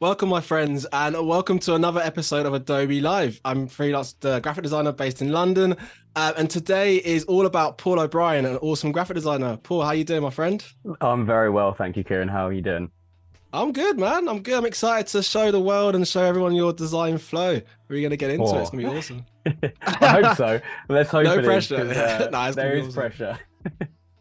Welcome, my friends, and welcome to another episode of Adobe Live. I'm freelance graphic designer based in London, and today is all about Paul O'Brien, an awesome graphic designer. Paul, how you doing, my friend? I'm very well, thank you, Kieran. How are you doing? I'm good, man. I'm good. I'm excited to show the world and show everyone your design flow. We're gonna get into it. It's Oh, gonna be awesome. I hope so. Let's hope No it is, pressure. because Nah, it's gonna there be is awesome. pressure.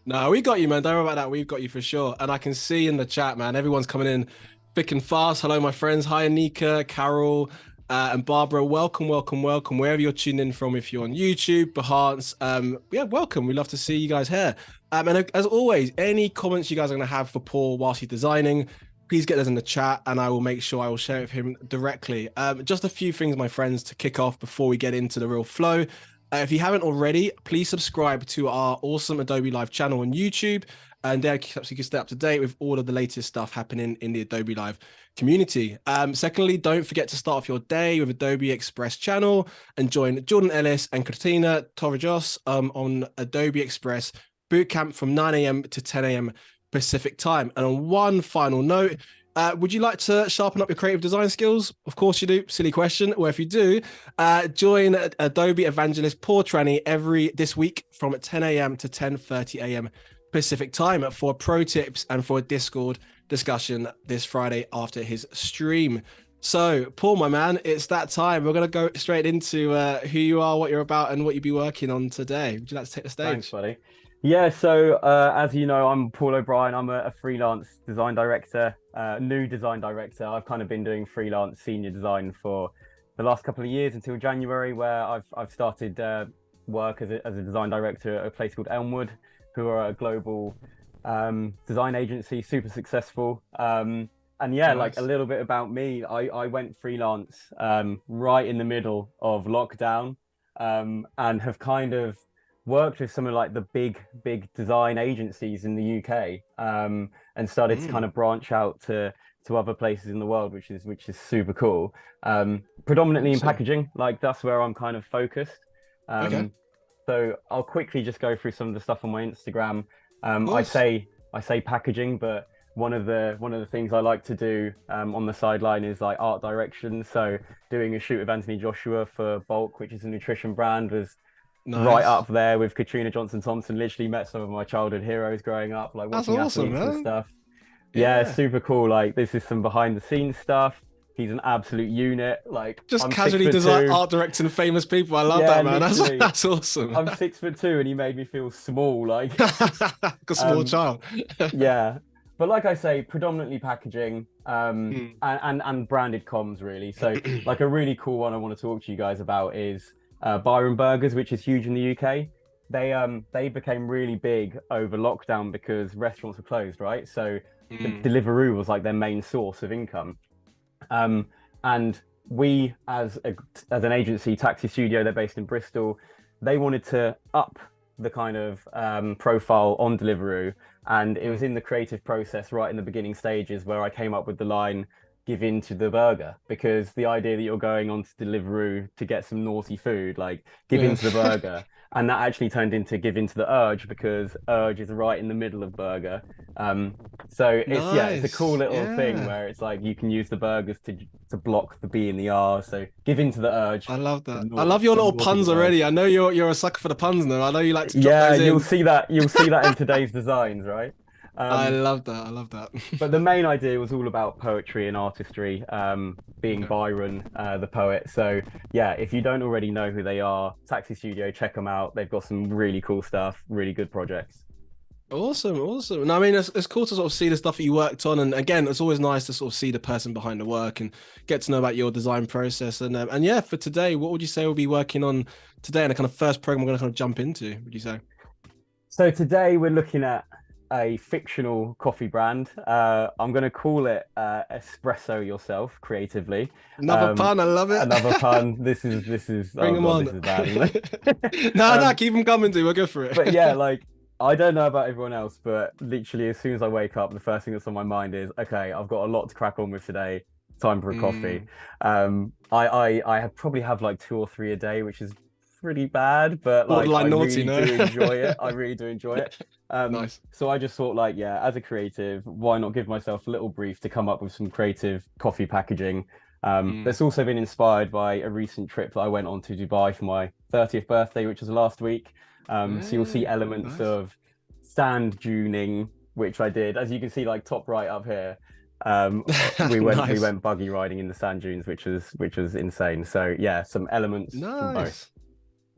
No, we got you, man. Don't worry about that. We've got you for sure. And I can see in the chat, man, everyone's coming in thick and fast. Hello, my friends. Hi, Anika, Carol, and Barbara. Welcome, welcome, welcome. Wherever you're tuned in from, if you're on YouTube, Behance, yeah, welcome. We love to see you guys here. And as always, any comments you guys are going to have for Paul whilst he's designing, please get those in the chat, and I will make sure I will share it with him directly. Just a few things, my friends, to kick off before we get into the real flow. If you haven't already, please subscribe to our awesome Adobe Live channel on YouTube, and there you can stay up to date with all of the latest stuff happening in the Adobe Live community. Secondly, don't forget to start off your day with Adobe Express channel and join Jordan Ellis and Katrina Torrijos on Adobe Express Bootcamp from 9 a.m. to 10 a.m. Pacific time. And on one final note, would you like to sharpen up your creative design skills? Of course you do. Silly question. Well, if you do, join Adobe Evangelist Paul Tranny this week from 10 a.m. to 10:30 a.m. Pacific time for pro tips and for a Discord discussion this Friday after his stream. So, Paul, my man, it's that time. We're going to go straight into who you are, what you're about, and what you'll be working on today. Would you like to take the Thanks, stage? buddy. Yeah, so as you know, I'm Paul O'Brien. I'm a freelance design director, new design director. I've kind of been doing freelance senior design for the last couple of years until January, where I've started work as a design director at a place called Elmwood, who are a global design agency, super successful. And yeah, like a Nice. little bit about me, I went freelance right in the middle of lockdown, and have kind of worked with some of like the big design agencies in the UK, and started to kind Mm, of branch out to other places in the world, which is super cool. Predominantly in awesome. packaging, like that's where I'm kind of focused. Okay. Um, so I'll quickly just go through some of the stuff on my Instagram. Of I course. say packaging, but one of the things I like to do on the sideline is like art direction. So doing a shoot with Anthony Joshua for Bulk, which is a nutrition brand, was right Nice. up there with Katrina Johnson Thompson. Literally met some of my childhood heroes growing up, like That's watching awesome, athletes and man. stuff. Yeah, Yeah. super cool. Like this is some behind the scenes stuff. He's an absolute unit. Like Just I'm six casually foot design two. art directing famous people. I love Yeah, that, man. That's literally. that's awesome. I'm 6 foot 2 and he made me feel small. Like Like a small um child. yeah. But like I say, predominantly packaging, Mm. and branded comms really. So like a really cool one I want to talk to you guys about is Byron Burgers, which is huge in the UK. They became really big over lockdown because restaurants were closed, right? So the Mm. Deliveroo was like their main source of income. And we, as an agency, Taxi Studio, they're based in Bristol. They wanted to up the kind of profile on Deliveroo, and it was Mm. in the creative process, right in the beginning stages, where I came up with the line "Give in to the burger," because the idea that you're going on to Deliveroo to get some naughty food, like give in Yeah. to the burger, and that actually turned into give in to the urge because urge is right in the middle of burger. Um, so it's a cool Nice. little thing Yeah. where it's like you can use the burgers to block the B and the R. So give in to the urge, I love the that. I naughty love your the little naughty puns desires. already. I know you're a sucker for the puns now. I know you like to drop Yeah, those in. you'll see that in today's designs, right? I Um, love that. I love that. but the main idea was all about poetry and artistry, being Okay. Byron, the poet. So yeah, if you don't already know who they are, Taxi Studio, check them out. They've got some really cool stuff, really good projects. Awesome, awesome. And I mean, it's cool to sort of see the stuff that you worked on. And again, it's always nice to sort of see the person behind the work and get to know about your design process. And yeah, for today, what would you say we'll be working on today? And the kind of first program we're going to kind of jump into, would you say? So today we're looking at a fictional coffee brand. I'm going to call it Espresso Yourself creatively. Another Um, pun. I love it. Another pun. This is Bring oh them god, on. this is bad, isn't it? No, no, Um, keep them coming, dude. We're good for but yeah, it. like I don't know about everyone else, but literally as soon as I wake up, the first thing that's on my mind is, okay, I've got a lot to crack on with today. Time for a coffee. Mm, I have probably have like two or three a day, which is pretty bad, but like I Borderline naughty, really no? do enjoy it. I really do enjoy it. Nice. So I just thought like, yeah, as a creative, why not give myself a little brief to come up with some creative coffee packaging? Mm. That's also been inspired by a recent trip that I went on to Dubai for my 30th birthday, which was last week. So you'll see Hey, elements nice. of sand duning, which I did, as you can see, like top right up here. We Nice. went buggy riding in the sand dunes, which was insane. So yeah, some elements from both. Nice.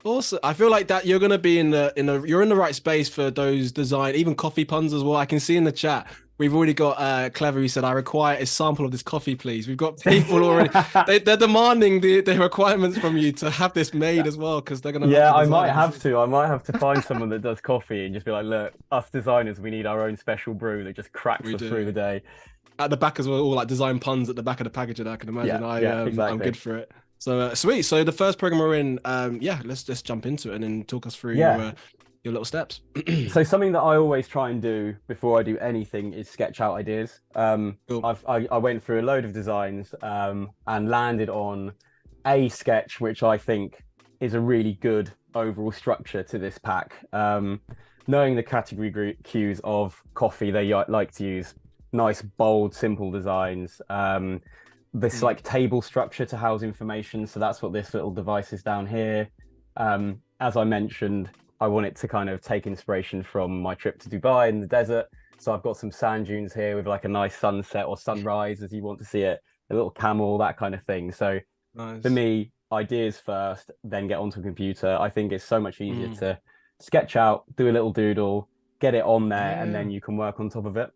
Also, I feel like that you're gonna be you're in the right space for those design, even coffee puns as well. I can see in the chat we've already got Clever who said, "I require a sample of this coffee, please." We've got people already. They're demanding the requirements from you to have this made as well because they're gonna love Yeah, the design. I can see. I might have to find someone that does coffee and just be like, look, us designers, we need our own special brew that just cracks We us through do. the day. At the back as well, all like design puns at the back of the packaging. I can imagine. Yeah, yeah, I'm exactly. good for it. So sweet. So the first program we're in, yeah, let's jump into it and then talk us through Yeah. your little steps. So something that I always try and do before I do anything is sketch out ideas. Cool. I went through a load of designs and landed on a sketch which I think is a really good overall structure to this pack. Knowing the category cues of coffee, they like to use nice, bold, simple designs. This like table structure to house information. So that's what this little device is down here. As I mentioned, I want it to kind of take inspiration from my trip to Dubai in the desert. So I've got some sand dunes here with like a nice sunset or sunrise as you want to see it, a little camel, that kind of thing. So for Nice. me, ideas first, then get onto a computer. I think it's so much easier Mm. to sketch out, do a little doodle, get it on there, and Yeah. then you can work on top of it.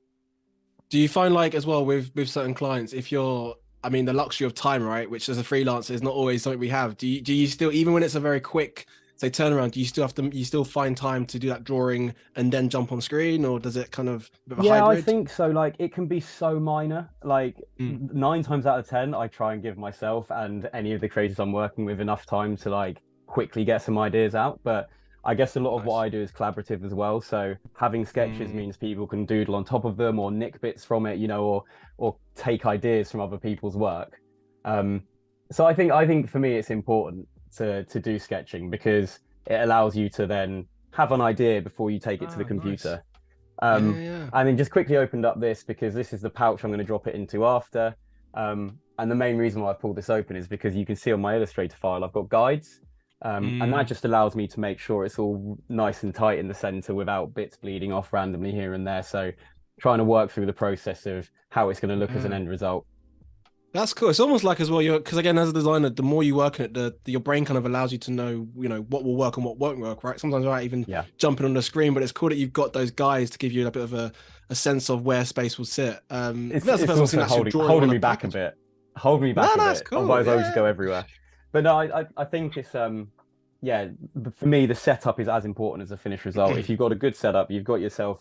Do you find like as well with certain clients, if you're, I mean, the luxury of time, right, which as a freelancer is not always something we have. Do you still, even when it's a very quick, say, turnaround, do you still have to, you still find time to do that drawing and then jump on screen, or does it kind of a bit of a Yeah, I hybrid? think so. Like it can be so minor. Like Mm. 9 times out of 10, I try and give myself and any of the creators I'm working with enough time to like quickly get some ideas out. But I guess a lot of what Nice. I do is collaborative as well. So having sketches Mm. means people can doodle on top of them or nick bits from it, or take ideas from other people's work. Um, so I think for me it's important to do sketching because it allows you to then have an idea before you take it to the Ah, nice. computer. Yeah, Um, yeah. and then just quickly opened up this because this is the pouch I'm going to drop it into after. And the main reason why I pulled this open is because you can see on my Illustrator file, I've got guides. And that Mm. just allows me to make sure it's all nice and tight in the center without bits bleeding off randomly here and there. So trying to work through the process of how it's going to look as an Yeah. end result. That's cool. It's almost like as well, you're because again, as a designer, the more you work on it, your brain kind of allows you to know, what will work and what won't work, right? Sometimes without even Yeah. jumping on the screen, but it's cool that you've got those guys to give you a bit of a sense of where space will sit. I think that's the It's first time I've seen also actually drawing on holding a me back a package. bit, holding me No, back a no, it's bit. cool. Otherwise, I would just Yeah. go everywhere. But no, I think it's yeah, for me, the setup is as important as the finished result. If you've got a good setup, you've got yourself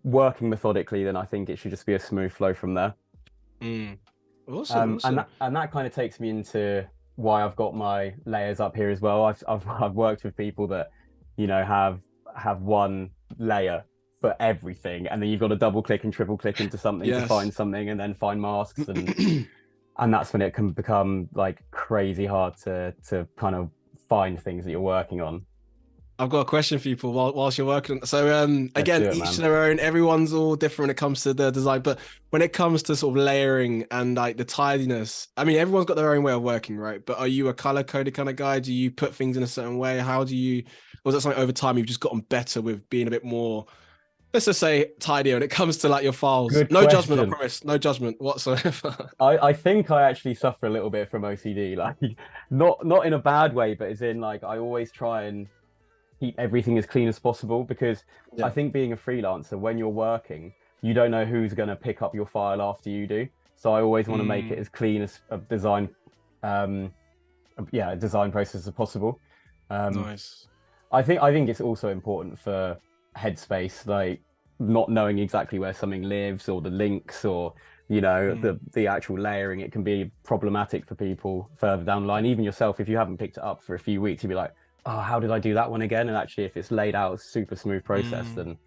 working methodically, then I think it should just be a smooth flow from there. Mm. Awesome, awesome. And that kind of takes me into why I've got my layers up here as well. I've worked with people that, have one layer for everything, and then you've got to double click and triple click into something to find Yes. something, and then find masks, and that's when it can become like crazy hard to kind of find things that you're working on. I've got a question for you, Paul, whilst you're working. So, Let's again, do it, each to man. their own. Everyone's all different when it comes to the design, but when it comes to sort of layering and like the tidiness, I mean, everyone's got their own way of working, right? But are you a color coded kind of guy? Do you put things in a certain way? How do you, or is that something over time you've just gotten better with being a bit more, let's just say, tidier when it comes to like your files? Good No judgment, I question. promise. No judgment whatsoever. I think I actually suffer a little bit from OCD, like not in a bad way, but as in like I always try and keep everything as clean as possible because I Yeah. think being a freelancer, when you're working, you don't know who's going to pick up your file after you do. So I always want to make it Mm, as clean as a design, um, yeah, design process as possible. Um, nice. I think it's also important for headspace, like not knowing exactly where something lives or the links or Mm, the actual layering. It can be problematic for people further down the line. Even yourself, if you haven't picked it up for a few weeks, you'd be like, oh, how did I do that one again? And actually, if it's laid out a super smooth process, mm. then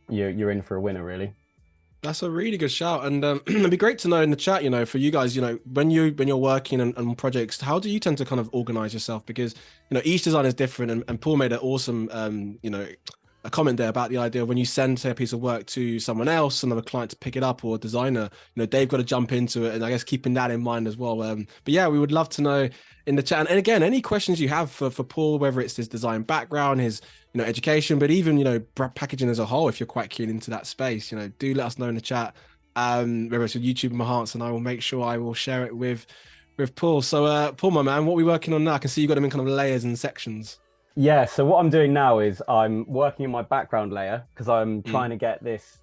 you're in for a winner, really. That's a really good shout, and it'd be great to know in the chat. For you guys, when you're working on projects, how do you tend to kind of organize yourself? Because each design is different, and Paul made an awesome a comment there about the idea of when you send say a piece of work to someone else, another client to pick it up or a designer, they've got to jump into it, and I guess keeping that in mind as well. But yeah, we would love to know in the chat, and again, any questions you have for Paul, whether it's his design background, his education, but even packaging as a whole. If you're quite keen into that space, do let us know in the chat. Whether it's with YouTube Mahants, and I will make sure I will share it with Paul. So, Paul, my man, what are we working on now? I can see you got them in kind of layers and sections. Yeah, so what I'm doing now is I'm working on my background layer because I'm Mm. trying to get this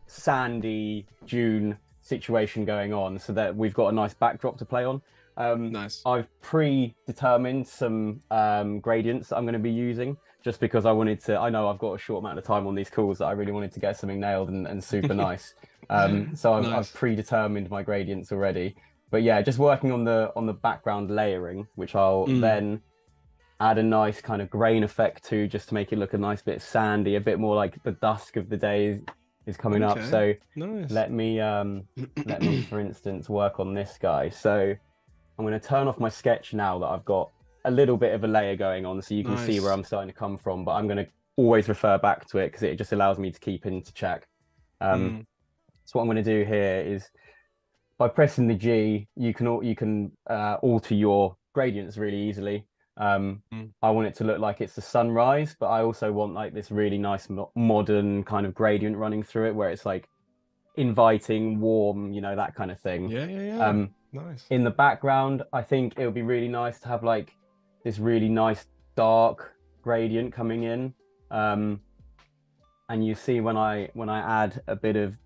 sandy dune situation going on so that we've got a nice backdrop to play on. Nice. I've predetermined some gradients that I'm going to be using just because I wanted to. I know I've got a short amount of time on these calls that I really wanted to get something nailed and super nice. So I've Nice. predetermined my gradients already. But yeah, just working on the background layering, which I'll Mm. then add a nice kind of grain effect to, just to make it look a nice bit sandy, a bit more like the dusk of the day is coming up. Okay. So Nice. let me for instance work on this guy. So I'm going to turn off my sketch now that I've got a little bit of a layer going on, so you can see where Nice. I'm starting to come from, but I'm going to always refer back to it because it just allows me to keep into check. Mm. So what I'm going to do here is by pressing the G, you can alter your gradients really easily. Mm. I want it to look like it's the sunrise, but I also want like this really nice modern kind of gradient running through it where it's like inviting, warm, that kind of thing. Yeah, yeah, yeah. Um, Nice. in the background, I think it would be really nice to have like this really nice dark gradient coming in. Um, and you see when I add a bit of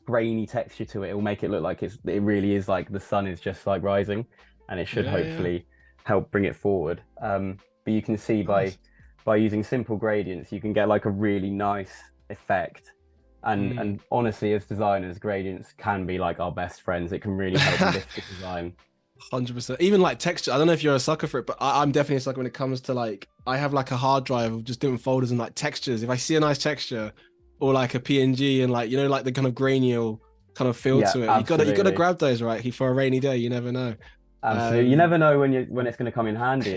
grainy texture to it, it will make it look like it really is like the sun is just like rising, and it should Yeah, yeah. hopefully help bring it forward. But you can see by Nice. by using simple gradients, you can get like a really nice effect. Mm. And honestly, as designers, gradients can be like our best friends. It can really help lift the design. 100%. Even like texture. I don't know if you're a sucker for it, but I'm definitely a sucker when it comes to like, I have like a hard drive of just different folders and like textures. If I see a nice texture or like a PNG and like, like the kind of grainy kind of feel Yeah, to it, you gotta absolutely. grab those, right? For a rainy day, you never know. Absolutely. You Um, never know when it's going to come in handy.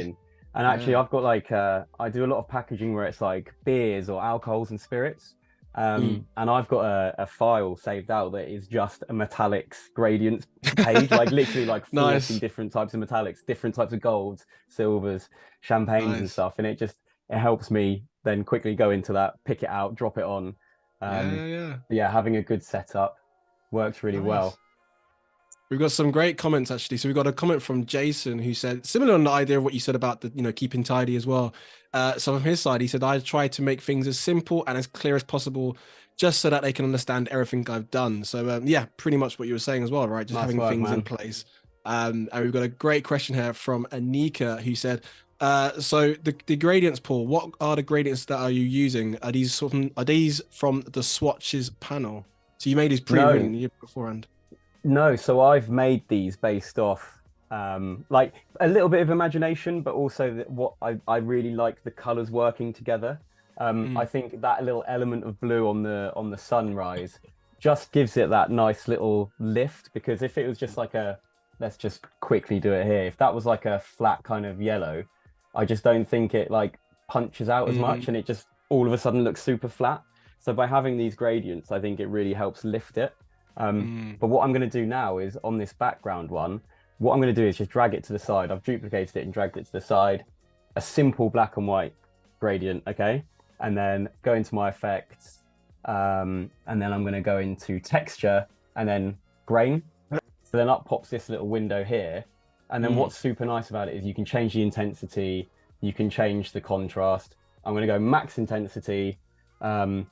And actually, yeah. I've got like I do a lot of packaging where it's like beers or alcohols and spirits. Mm. And I've got a file saved out that is just a metallics gradients page, like literally like 40 Nice. different types of metallics, different types of golds, silvers, champagnes and Nice. stuff. And it helps me then quickly go into that, pick it out, drop it on. Yeah, Um, yeah, yeah. yeah, having a good setup works really well. Nice. We've got some great comments actually. So we've got a comment from Jason who said similar on the idea of what you said about the keeping tidy as well. So from his side, he said I try to make things as simple and as clear as possible, just so that they can understand everything I've done. So yeah, pretty much what you were saying as well, right? Just Nice having work, things in man. place. And we've got a great question here from Anika who said, so the gradients, Paul, what are the gradients that are you using? Are these from the swatches panel? So you made these No, pre-written beforehand. No, so I've made these based off like a little bit of imagination, but also what I really like the colors working together. I Mm. think that little element of blue on the sunrise just gives it that nice little lift, because if it was just like let's just quickly do it here. If that was like a flat kind of yellow, I just don't think it like punches out as much, Mm. and it just all of a sudden looks super flat. So by having these gradients, I think it really helps lift it. Mm. But what I'm going to do now is on this background one, what I'm going to do is just drag it to the side. I've duplicated it and dragged it to the side. A simple black and white gradient, okay? And then go into my effects. And then I'm going to go into texture and then grain. So then up pops this little window here. And then Mm. what's super nice about it is you can change the intensity, you can change the contrast. I'm going to go max intensity and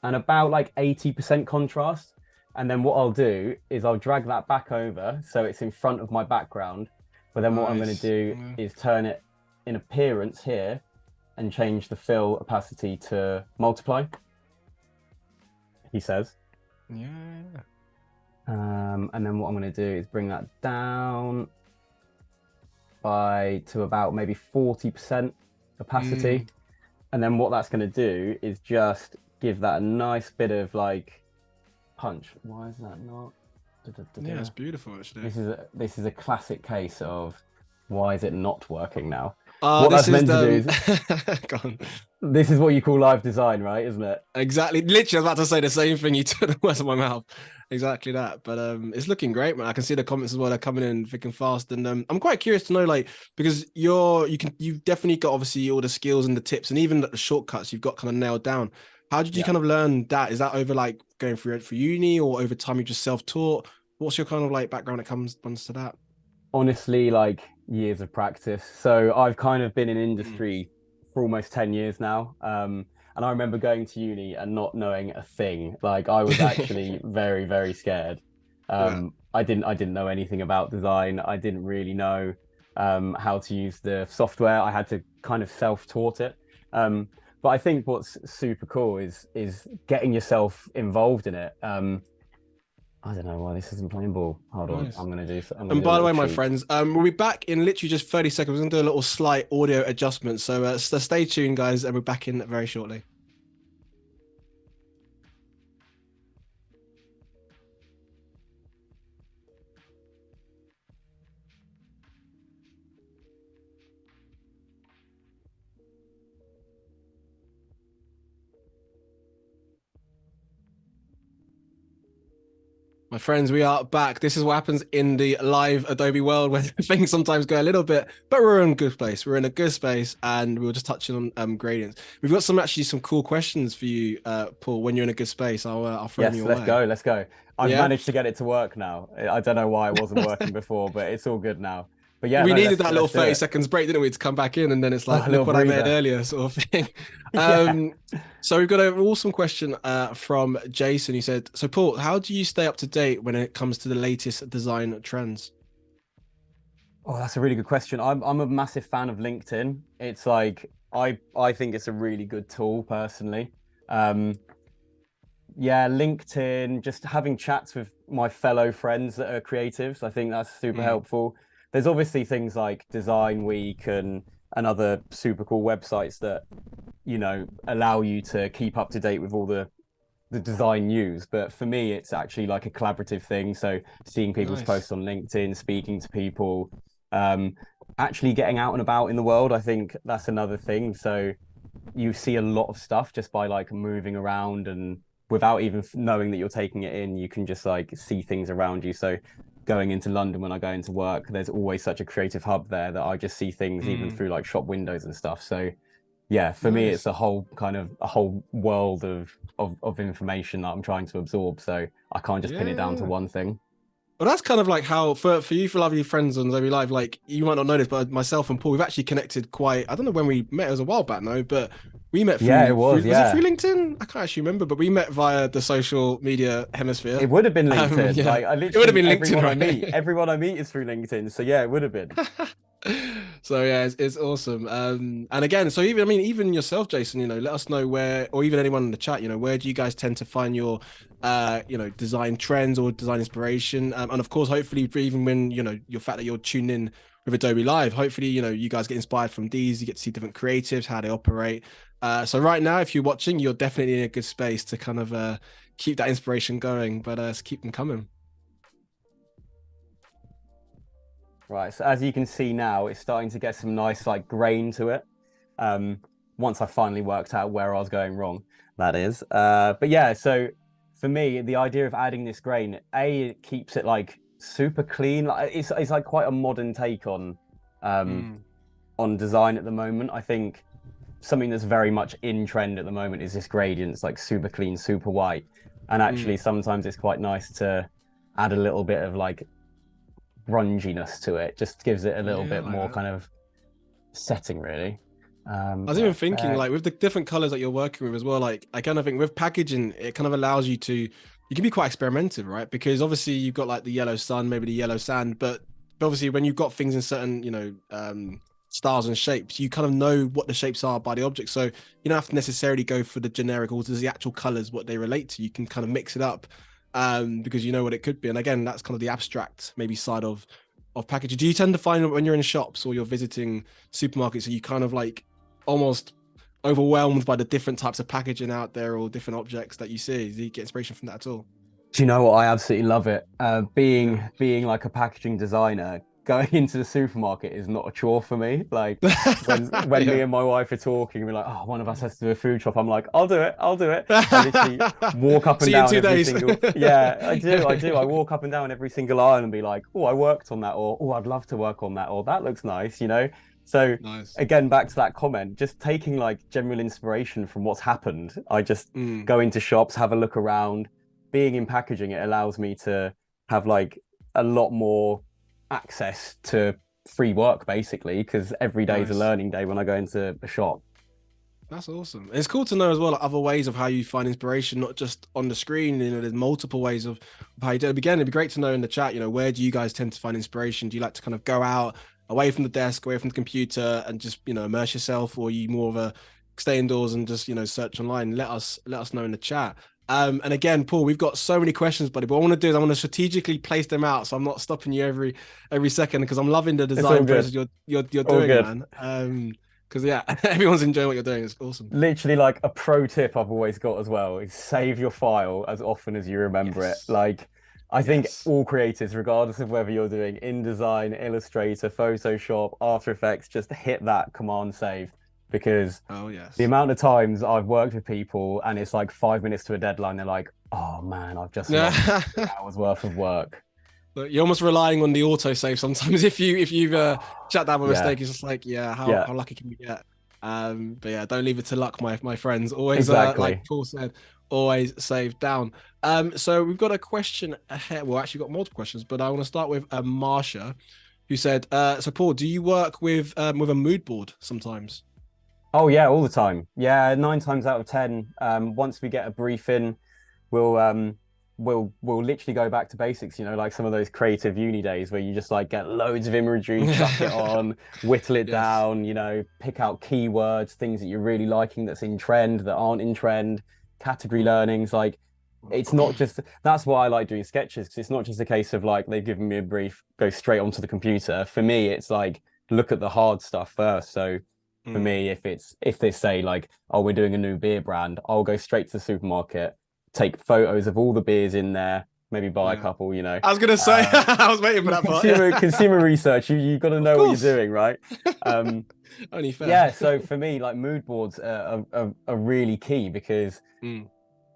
about like 80% contrast. And then what I'll do is I'll drag that back over so it's in front of my background. But then what I'm going to Nice. do Yeah. is turn it in appearance here and change the fill opacity to multiply, he says. Yeah. And then what I'm going to do is bring that down to about maybe 40% Mm. opacity. And then what that's going to do is just give that a nice bit of like punch. Why is that not? Yeah, it's beautiful actually. This is a classic case of why is it not working now? Oh, What this that's is meant to do the is Go on. this is what you call live design, right? Isn't it? Exactly. Literally, I was about to say the same thing. You took the words out of my mouth. Exactly that. But it's looking great, man. I can see the comments as well. They're coming in thick and fast. And I'm quite curious to know, like, because you've definitely got obviously all the skills and the tips and even the shortcuts you've got kind of nailed down. How did you Yeah. kind of learn that? Is that over like going through it for uni or over time you just self-taught? What's your kind of like background that comes to that? Honestly, like years of practice. So I've kind of been in Mm. industry for almost 10 years now. And I remember going to uni and not knowing a thing. Like I was actually very, very scared. Yeah. I didn't know anything about design. I didn't really know how to use the software. I had to kind of self-taught it. But I think what's super cool is getting yourself involved in it. I don't know why this isn't playing ball. Hold on, Nice. I'm gonna And do a by the little way, my cheat. friends, we'll be back in literally just 30 seconds. We're going to do a little slight audio adjustment. So stay tuned, guys, and we're back in very shortly. My friends, we are back. This is what happens in the live Adobe world where things sometimes go a little bit, but we're in a good place. We're in a good space, and we were just touching on gradients. We've got some cool questions for you, Paul. When you're in a good space, I'll throw them Yes, your way. let's go. I've Yeah, managed to get it to work now. I don't know why it wasn't working before, but it's all good now. But yeah, we no, needed that little let's do 30 it. seconds break, didn't we, to come back in, and then it's Oh, like, a look little what I made breather. earlier, sort of thing. Yeah. Um, so we've got an awesome question from Jason. He said, "So Paul, how do you stay up to date when it comes to the latest design trends?" Oh, that's a really good question. I'm a massive fan of LinkedIn. It's like I think it's a really good tool personally. Um, yeah, LinkedIn, just having chats with my fellow friends that are creatives, I think that's super Mm, helpful. There's obviously things like Design Week and other super cool websites that, you know, allow you to keep up to date with all the design news. But for me, it's actually like a collaborative thing. So seeing people's nice. posts on LinkedIn, speaking to people, um, actually getting out and about in the world, I think that's another thing. So you see a lot of stuff just by like moving around and without even knowing that you're taking it in, you can just like see things around you. So going into London when I go into work, there's always such a creative hub there that I just see things even Mm, through like shop windows and stuff. So yeah, for me, it's nice. a whole kind of a whole world of information that I'm trying to absorb. So I can't just pin it down to Yeah. one thing. Well, that's kind of like how for you for lovely friends on Zoe Live, like you might not know this, but myself and Paul, we've actually connected quite. I don't know when we met. It was a while back now, but we met Yeah, it through. was. Was it through Yeah, LinkedIn? I can't actually remember, but we met via the social media hemisphere. it would have been LinkedIn. Yeah, Like I it would have literally been LinkedIn, right? everyone I meet is through LinkedIn. So yeah, it would have been. So yeah, it's awesome. And again, so even I mean, even yourself, Jason, let us know where, or even anyone in the chat, where do you guys tend to find your, design trends or design inspiration? And of course, hopefully, even when your fact that you're tuned in with Adobe Live, hopefully, you guys get inspired from these. You get to see different creatives, how they operate. So right now, if you're watching, you're definitely in a good space to kind of keep that inspiration going, but keep them coming. Right. So as you can see now, it's starting to get some nice like grain to it. Um, once I finally worked out where I was going wrong, that is. But yeah, so for me, the idea of adding this grain, it keeps it like super clean. Like it's like quite a modern take um Mm, on design at the moment. I think something that's very much in trend at the moment is this gradient. It's like super clean, super white. And actually mm. sometimes it's quite nice to add a little bit of like grunginess to it. Just gives it a little Yeah, I bit like more that. kind of setting, really. I was even Right, thinking, fair. like, with the different colors that you're working with as well, like, I kind of think with packaging, it kind of allows you can be quite experimental, right? Because obviously you've got like the yellow sun, maybe the yellow sand, but obviously when you've got things in certain, styles and shapes, you kind of know what the shapes are by the object. So you don't have to necessarily go for the generic or the actual colors, what they relate to. You can kind of mix it up, because you know what it could be. And again, that's kind of the abstract maybe side of packaging. Do you tend to find when you're in shops or you're visiting supermarkets, are you kind of like almost overwhelmed by the different types of packaging out there or different objects that you see? Do you get inspiration from that at all? Do you know what? I absolutely love it. Yeah. Being like a packaging designer, going into the supermarket is not a chore for me. Like when me Yeah. and my wife are talking, we're like, oh, one of us has to do a food shop. I'm like, I'll do it, I'll do it. I literally walk up and See you in down two every days. single. Yeah, I do, I do. I walk up and down every single aisle and be like, oh, I worked on that, or oh, I'd love to work on that, or that looks nice, you know. So Nice. again, back to that comment, just taking like general inspiration from what's happened. I just Mm, go into shops, have a look around. Being in packaging, it allows me to have like a lot more access to free work basically, because every day is a nice. learning day when I go into a shop. That's awesome. It's cool to know as well like, other ways of how you find inspiration, not just on the screen. You know, there's multiple ways of how you do it. Again, it'd be great to know in the chat, you know, where do you guys tend to find inspiration? Do you like to kind of go out away from the desk, away from the computer and just, you know, immerse yourself? Or are you more of a stay indoors and just, you know, search online? Let us know in the chat. And again, Paul, we've got so many questions, buddy. But what I want to do is I want to strategically place them out, so I'm not stopping you every second because I'm loving the It's all design good. process you're All doing, good. man. Because yeah, everyone's enjoying what you're doing. It's awesome. Literally, like a pro tip I've always got as well is save your file as often as you remember it. Yes. Like, I think Yes. all creators, regardless of whether you're doing InDesign, Illustrator, Photoshop, After Effects, just hit that command save because Oh the yes. amount of times I've worked with people and it's like 5 minutes to a deadline, they're like, oh man, I've just Yeah. lost 3 hours worth of work. But you're almost relying on the autosave sometimes. If you've shut down by Yeah, mistake, it's just like, yeah, how yeah, how lucky can we get? But yeah, don't leave it to luck, my friends. Always like exactly. Paul said, always save down. So we've got a question ahead. Well, actually, we've got multiple questions, but I want to start with Marsha, who said, so Paul, do you work with a mood board sometimes? Oh yeah, all the time. Yeah, 9 times out of ten, once we get a brief in, we'll we'll literally go back to basics, you know, like some of those creative uni days where you just like get loads of imagery, chuck it on, whittle it Yes. down, you know, pick out keywords, things that you're really liking that's in trend, that aren't in trend, category Mm. learnings, like it's not just that's why I like doing sketches because it's not just a case of like they've given me a brief, go straight onto the computer. For me, it's like look at the hard stuff first. So for Mm. me, if they say like, oh, we're doing a new beer brand, I'll go straight to the supermarket, take photos of all the beers in there, maybe buy a Yeah. couple, you know. I was gonna say, Uh, I was waiting for that part. Yeah. consumer research, you got to Of know what you're course. doing, right? Um, Only fair. yeah, so for me, like mood boards are really key because Mm,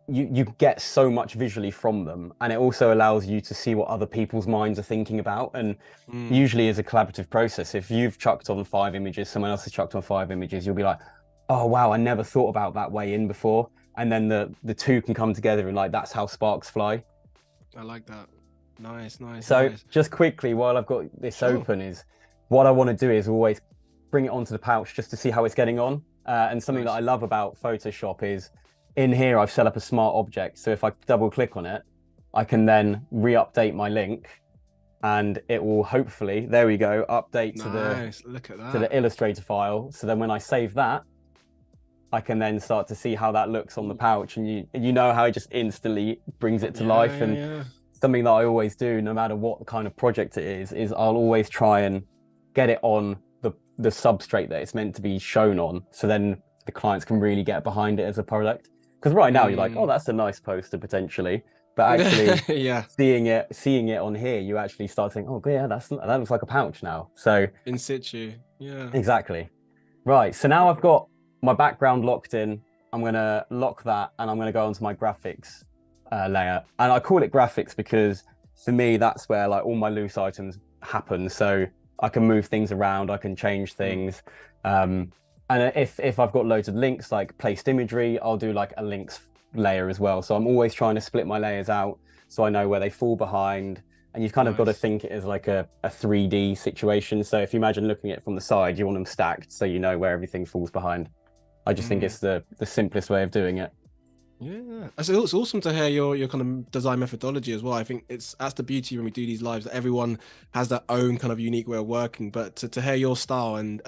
you get so much visually from them, and it also allows you to see what other people's minds are thinking about. And mm. usually, is a collaborative process. If you've chucked on 5 images, someone else has chucked on 5 images, you'll be like, "Oh wow, I never thought about that way in before." And then the two can come together, and like that's how sparks fly. I like that. Nice, nice, So nice. just quickly, while I've got this Sure. open, is what I want to do is always bring it onto the pouch just to see how it's getting on. And something that I Nice. love about Photoshop is in here I've set up a smart object. So if I double click on it, I can then re-update my link, and it will hopefully, there we go, update Nice. Look at to the that. Illustrator file. So then when I save that, I can then start to see how that looks on the Ooh. pouch, and you know how it just instantly brings it to Yeah, life. yeah, And yeah. something that I always do, no matter what kind of project it is I'll always try and get it on the substrate that it's meant to be shown on, so then the clients can really get behind it as a product. Because right now you're like, oh, Mm. that's a nice poster potentially, but actually Yeah. seeing it on here, you actually start thinking, oh yeah, that looks like a pouch now. So In situ. Yeah. exactly. Right. So now I've got my background locked in. I'm going to lock that and I'm going to go onto my graphics layer. And I call it graphics because for me, that's where like all my loose items happen. So I can move things around, I can change Mm. things. And if I've got loads of links, like placed imagery, I'll do like a links layer as well. So I'm always trying to split my layers out so I know where they fall behind. And you've kind of got to Nice. think it as like a 3D situation. So if you imagine looking at it from the side, you want them stacked so you know where everything falls behind. I just think Mm. it's the simplest way of doing it. Yeah, it's awesome to hear your kind of design methodology as well. I think that's the beauty when we do these lives that everyone has their own kind of unique way of working. But to hear your style and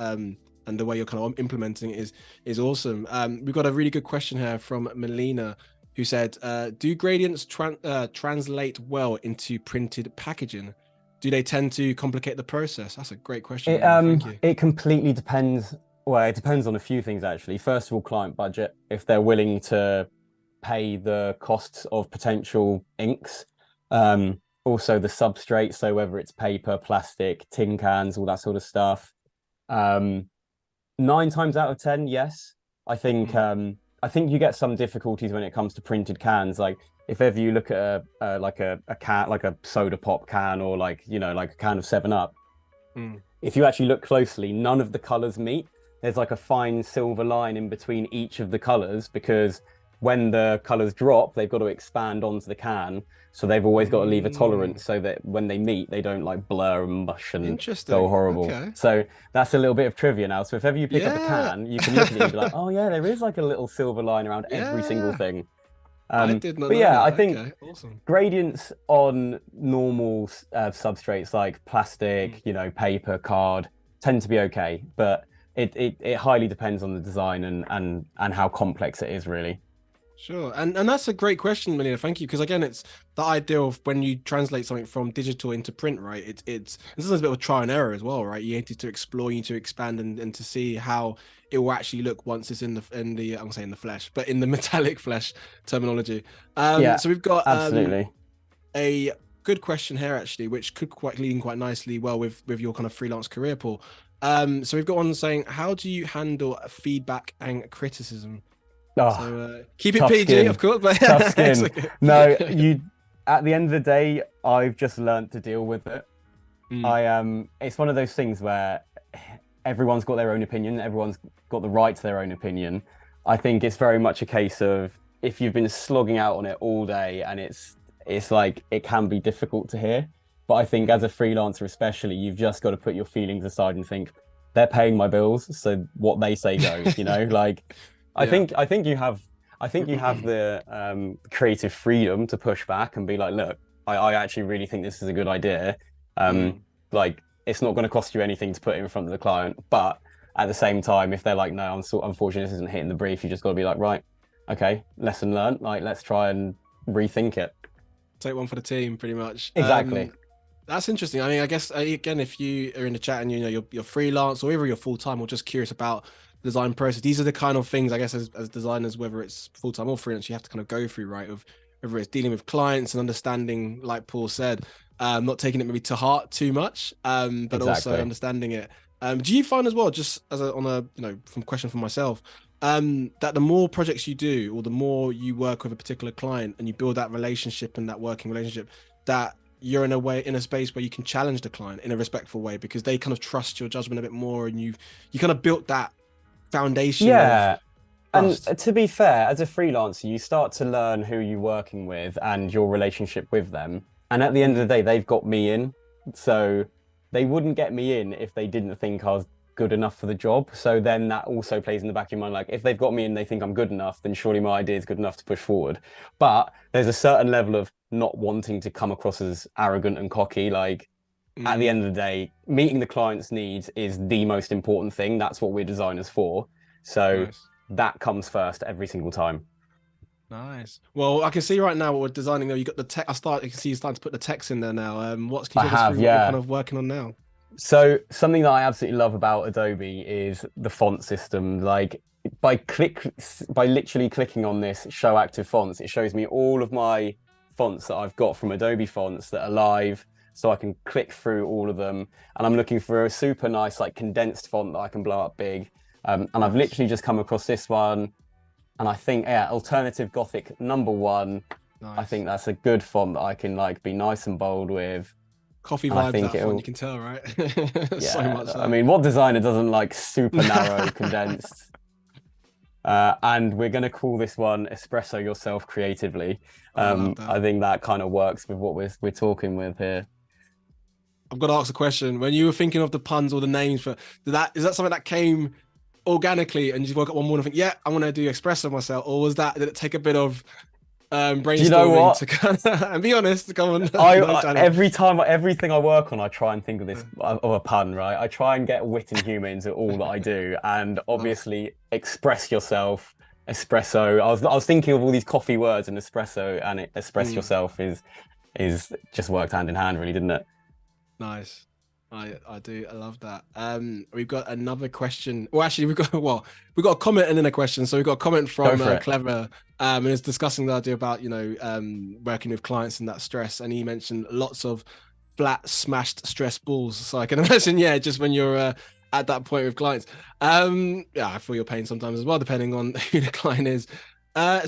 the way you're kind of implementing it is awesome. We've got a really good question here from Melina, who said, "Do gradients translate well into printed packaging? Do they tend to complicate the process?" That's a great question, Melina. Thank you. It completely depends. Well, it depends on a few things actually. First of all, client budget. If they're willing to pay the costs of potential inks, also the substrate, so whether it's paper, plastic, tin cans, all that sort of stuff. 9 times out of 10, yes. I think Mm. I think you get some difficulties when it comes to printed cans. Like if ever you look at a can, like a soda pop can, or like, you know, like a can of 7 Up, Mm. if you actually look closely, none of the colors meet. There's like a fine silver line in between each of the colors, because when the colors drop, they've got to expand onto the can. So they've always got to leave a Mm. tolerance so that when they meet, they don't like blur and mush and go Interesting. horrible. Okay. So that's a little bit of trivia now. So if ever you pick up a Yeah. can, you can look at it and be like, oh yeah, there is like a little silver line around every single Yeah. thing. I did not But know yeah, I that. think Okay. Awesome. gradients on normal substrates like Mm. plastic, you know, paper, card tend to be okay, but it highly depends on the design and how complex it is, really. Sure, and that's a great question, Melina. Thank you, because again, it's the idea of when you translate something from digital into print, right? It's this is a bit of a trial and error as well, right? You need to explore, you need to expand, and to see how it will actually look once it's in the I'm saying the flesh, but in the metallic flesh terminology. Yeah, So we've got absolutely. a good question here actually, which could quite lead in quite nicely well with your kind of freelance career, Paul. So we've got one saying, how do you handle feedback and criticism? Oh, So keep it tough PG, of skin, course, but tough it's skin. okay. No, you, at the end of the day, I've just learned to deal with it. Mm, It's one of those things where everyone's got their own opinion, everyone's got the right to their own opinion. I think it's very much a case of, if you've been slogging out on it all day, and it's like it can be difficult to hear. But I think as mm. a freelancer especially, you've just got to put your feelings aside and think, they're paying my bills, so what they say goes, you know? Like Yeah. I think you have the creative freedom to push back and be like, look, I actually really think this is a good idea. Um, Mm. like it's not going to cost you anything to put it in front of the client, but at the same time, if they're like, no, unfortunately this isn't hitting the brief, you just got to be like, right, okay, lesson learned. Like let's try and rethink it. Take one for the team, pretty much. Exactly. That's interesting. I mean, I guess again, if you are in the chat and you know you're freelance or either you're full time or just curious about the design process, these are the kind of things I guess as designers, whether it's full time or freelance, you have to kind of go through, right? Of whether it's dealing with clients and understanding, like Paul said, not taking it maybe to heart too much, but also Exactly. understanding it. Do you find as well, just as on a from question for myself, that the more projects you do or the more you work with a particular client and you build that relationship and that working relationship, that you're in a space where you can challenge the client in a respectful way because they kind of trust your judgment a bit more, and you kind of built that foundation of Yeah. And trust. to be fair, as a freelancer, you start to learn who you're working with and your relationship with them. And at the end of Mm, the day, they've got me in. So they wouldn't get me in if they didn't think I was good enough for the job. So then that also plays in the back of your mind. Like, if they've got me in, they think I'm good enough, then surely my idea is good enough to push forward. But there's a certain level of not wanting to come across as arrogant and cocky. Like, at the mm, end of the day, meeting the client's needs is the most important thing. That's what we're designers for. So nice. that comes first every single time. Nice. Well, I can see right now what we're designing now. You got the tech. I can see you starting to put the text in there now. Can I you talk us have, through what you're kind yeah. of working on now? So something that I absolutely love about Adobe is the font system. Like by literally clicking on this show active fonts, it shows me all of my fonts that I've got from Adobe fonts that are live. So I can click through all of them. And I'm looking for a super nice, like condensed font that I can blow up big. And I've Nice. literally just come across this one. And I think, yeah, Alternative Gothic #1. I Nice. think that's a good font that I can like be nice and bold with. Coffee And I vibes think that font. You it'll, can tell, right? So yeah, much I so. mean, what designer doesn't like super narrow, condensed? And we're going to call this one Espresso Yourself Creatively. I love that. I think that kind of works with what we're talking with here. I've got to ask a question. When you were thinking of the puns or the names for that, is that something that came organically and you just woke up one morning and think, yeah, I want to do espresso myself? Or did it take a bit of Do you know brainstorming what? to kind of, and be honest, come on, no I challenge. every time everything I work on, I try and think of this of a pun, right? I try and get wit and humor into all that I do, and Nice. obviously express yourself, espresso. I was thinking of all these coffee words, and espresso and express Mm, yourself is just worked hand in hand, really, didn't it? nice. I do. I love that. We've got another question. Well, actually, we've got a comment and then a question. So we've got a comment Go from for it. Clever, and it's discussing the idea about working with clients and that stress. And he mentioned lots of flat, smashed stress balls. So I can imagine, yeah, just when you're at that point with clients. Yeah, I feel your pain sometimes as well, depending on who the client is.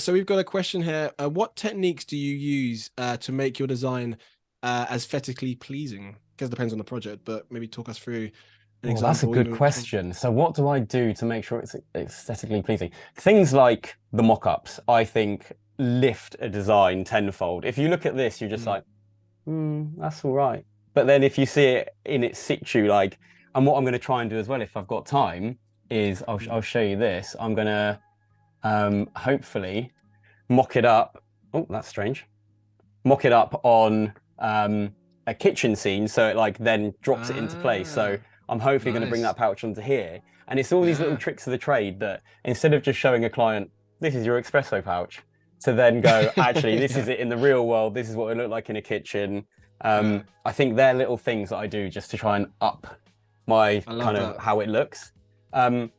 So we've got a question here. What techniques do you use to make your design aesthetically pleasing? Because it depends on the project, but maybe talk us through an Well, that's a example. good Even from... question. So what do I do to make sure it's aesthetically pleasing? Things like the mockups, I think, lift a design tenfold. If you look at this, you're just Mm, like, that's all right. But then if you see it in its situ, like, and what I'm going to try and do as well, if I've got time, is I'll show you this. I'm going to hopefully mock it up. Oh, that's strange. Mock it up on a kitchen scene, so it like then drops it into place. So I'm hopefully going to bring nice. that pouch onto here. And it's all these little Yeah. tricks of the trade that instead of just showing a client, this is your espresso pouch, to then go, actually, this is Yeah. it in the real world. This is what it looked like in a kitchen. Yeah. I think they're little things that I do just to try and up my I love kind of that. how it looks. Um,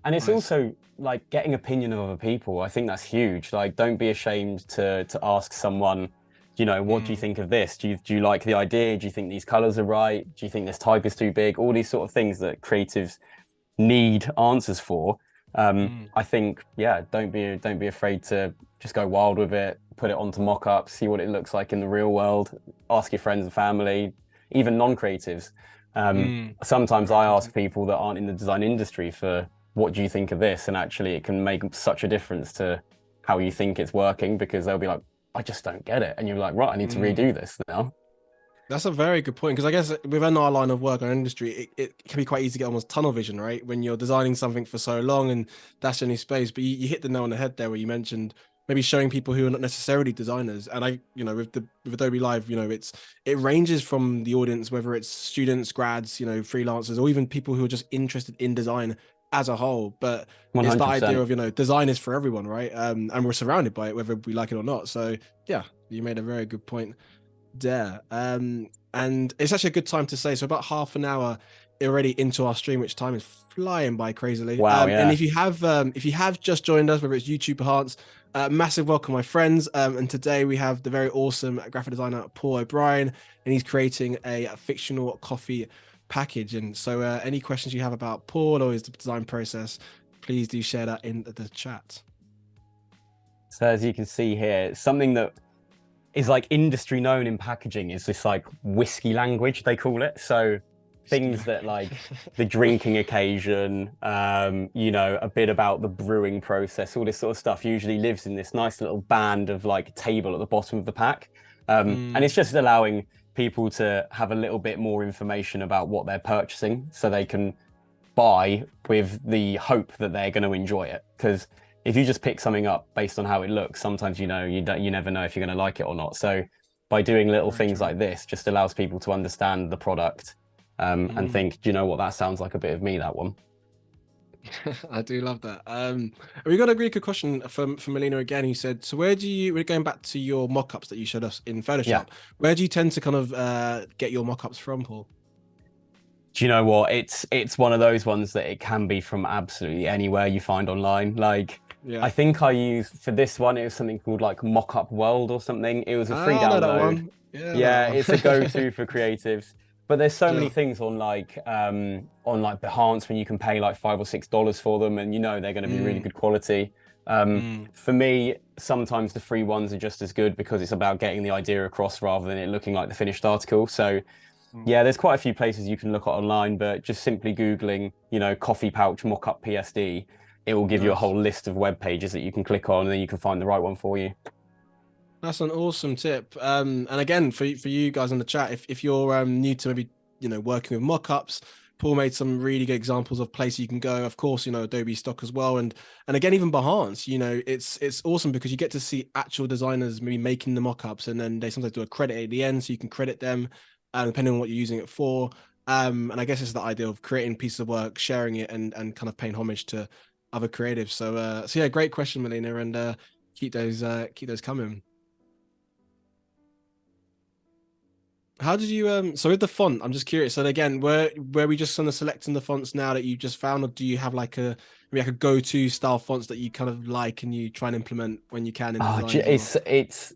and it's Nice. also like getting opinion of other people. I think that's huge. Like, don't be ashamed to ask someone, what do you Mm, think of this? Do you like the idea? Do you think these colors are right? Do you think this type is too big? All these sort of things that creatives need answers for. mm, I think, yeah, don't be afraid to just go wild with it, put it onto mock-ups, see what it looks like in the real world, ask your friends and family, even non-creatives. Sometimes very I good ask tip. people that aren't in the design industry for what do you think of this? And actually it can make such a difference to how you think it's working because they'll be like, I just don't get it. And you're like, right, I need to Mm. redo this now. That's a very good point because I guess within our line of work, our industry, it can be quite easy to get almost tunnel vision, right? When you're designing something for so long and that's your new space. But you hit the nail on the head there where you mentioned maybe showing people who are not necessarily designers. And with Adobe Live, it ranges from the audience, whether it's students, grads, freelancers, or even people who are just interested in design as a whole. But it's the idea 100%. of design is for everyone, right? And we're surrounded by it, whether we like it or not. So yeah, you made a very good point there. And it's actually a good time to say. So about half an hour already into our stream, which time is flying by crazily. Wow, And yeah. if you have just joined us, whether it's YouTube or Hearts, massive welcome, my friends. And today we have the very awesome graphic designer Paul O'Brien, and he's creating a fictional coffee package. And so, any questions you have about Paul or his design process, please do share that in the chat. So as you can see here, something that is like industry known in packaging is this like whiskey language, they call it. So things that like the drinking occasion, a bit about the brewing process, all this sort of stuff usually lives in this nice little band of like table at the bottom of the pack. And it's just allowing people to have a little bit more information about what they're purchasing so they can buy with the hope that they're going to enjoy it. Because if you just pick something up based on how it looks, sometimes you never know if you're going to like it or not. So by doing little Very things true. like this, just allows people to understand the product and think, do you know what, that sounds like a bit of me, that one. I do love that. We got a really good question from Melina again. Who said, "So we're going back to your mockups that you showed us in Yeah. Photoshop. Where do you tend to kind of get your mockups from, Paul?" Do you know what? It's one of those ones that it can be from absolutely anywhere you find online. Like, Yeah. I think I used for this one, it was something called like Mockup World or something. It was a free Ah, I know that download. one. Yeah, Yeah, that it's a one. go-to for creatives. But there's so many Yeah. things on like Behance when you can pay like $5 or $6 for them, and they're going to be really Mm, good quality. mm, For me, sometimes the free ones are just as good because it's about getting the idea across rather than it looking like the finished article. So mm. yeah, there's quite a few places you can look at online, but just simply Googling, coffee pouch mockup PSD, it will give you a Nice. whole list of web pages that you can click on, and then you can find the right one for you. That's an awesome tip. And again, for you guys in the chat, if you're new to maybe working with mockups, Paul made some really good examples of places you can go. Of course, Adobe stock as well, and again, even Behance. It's awesome because you get to see actual designers maybe making the mockups, and then they sometimes do a credit at the end, so you can credit them, depending on what you're using it for. And I guess it's the idea of creating pieces of work, sharing it, and kind of paying homage to other creatives. So yeah, great question, Melina, and keep those coming. How did you so with the font, I'm just curious. So again, were we just kind of selecting the fonts now that you just found, or do you have like a maybe like a go-to style fonts that you kind of like and you try and implement when you can in the Oh, design as well? it's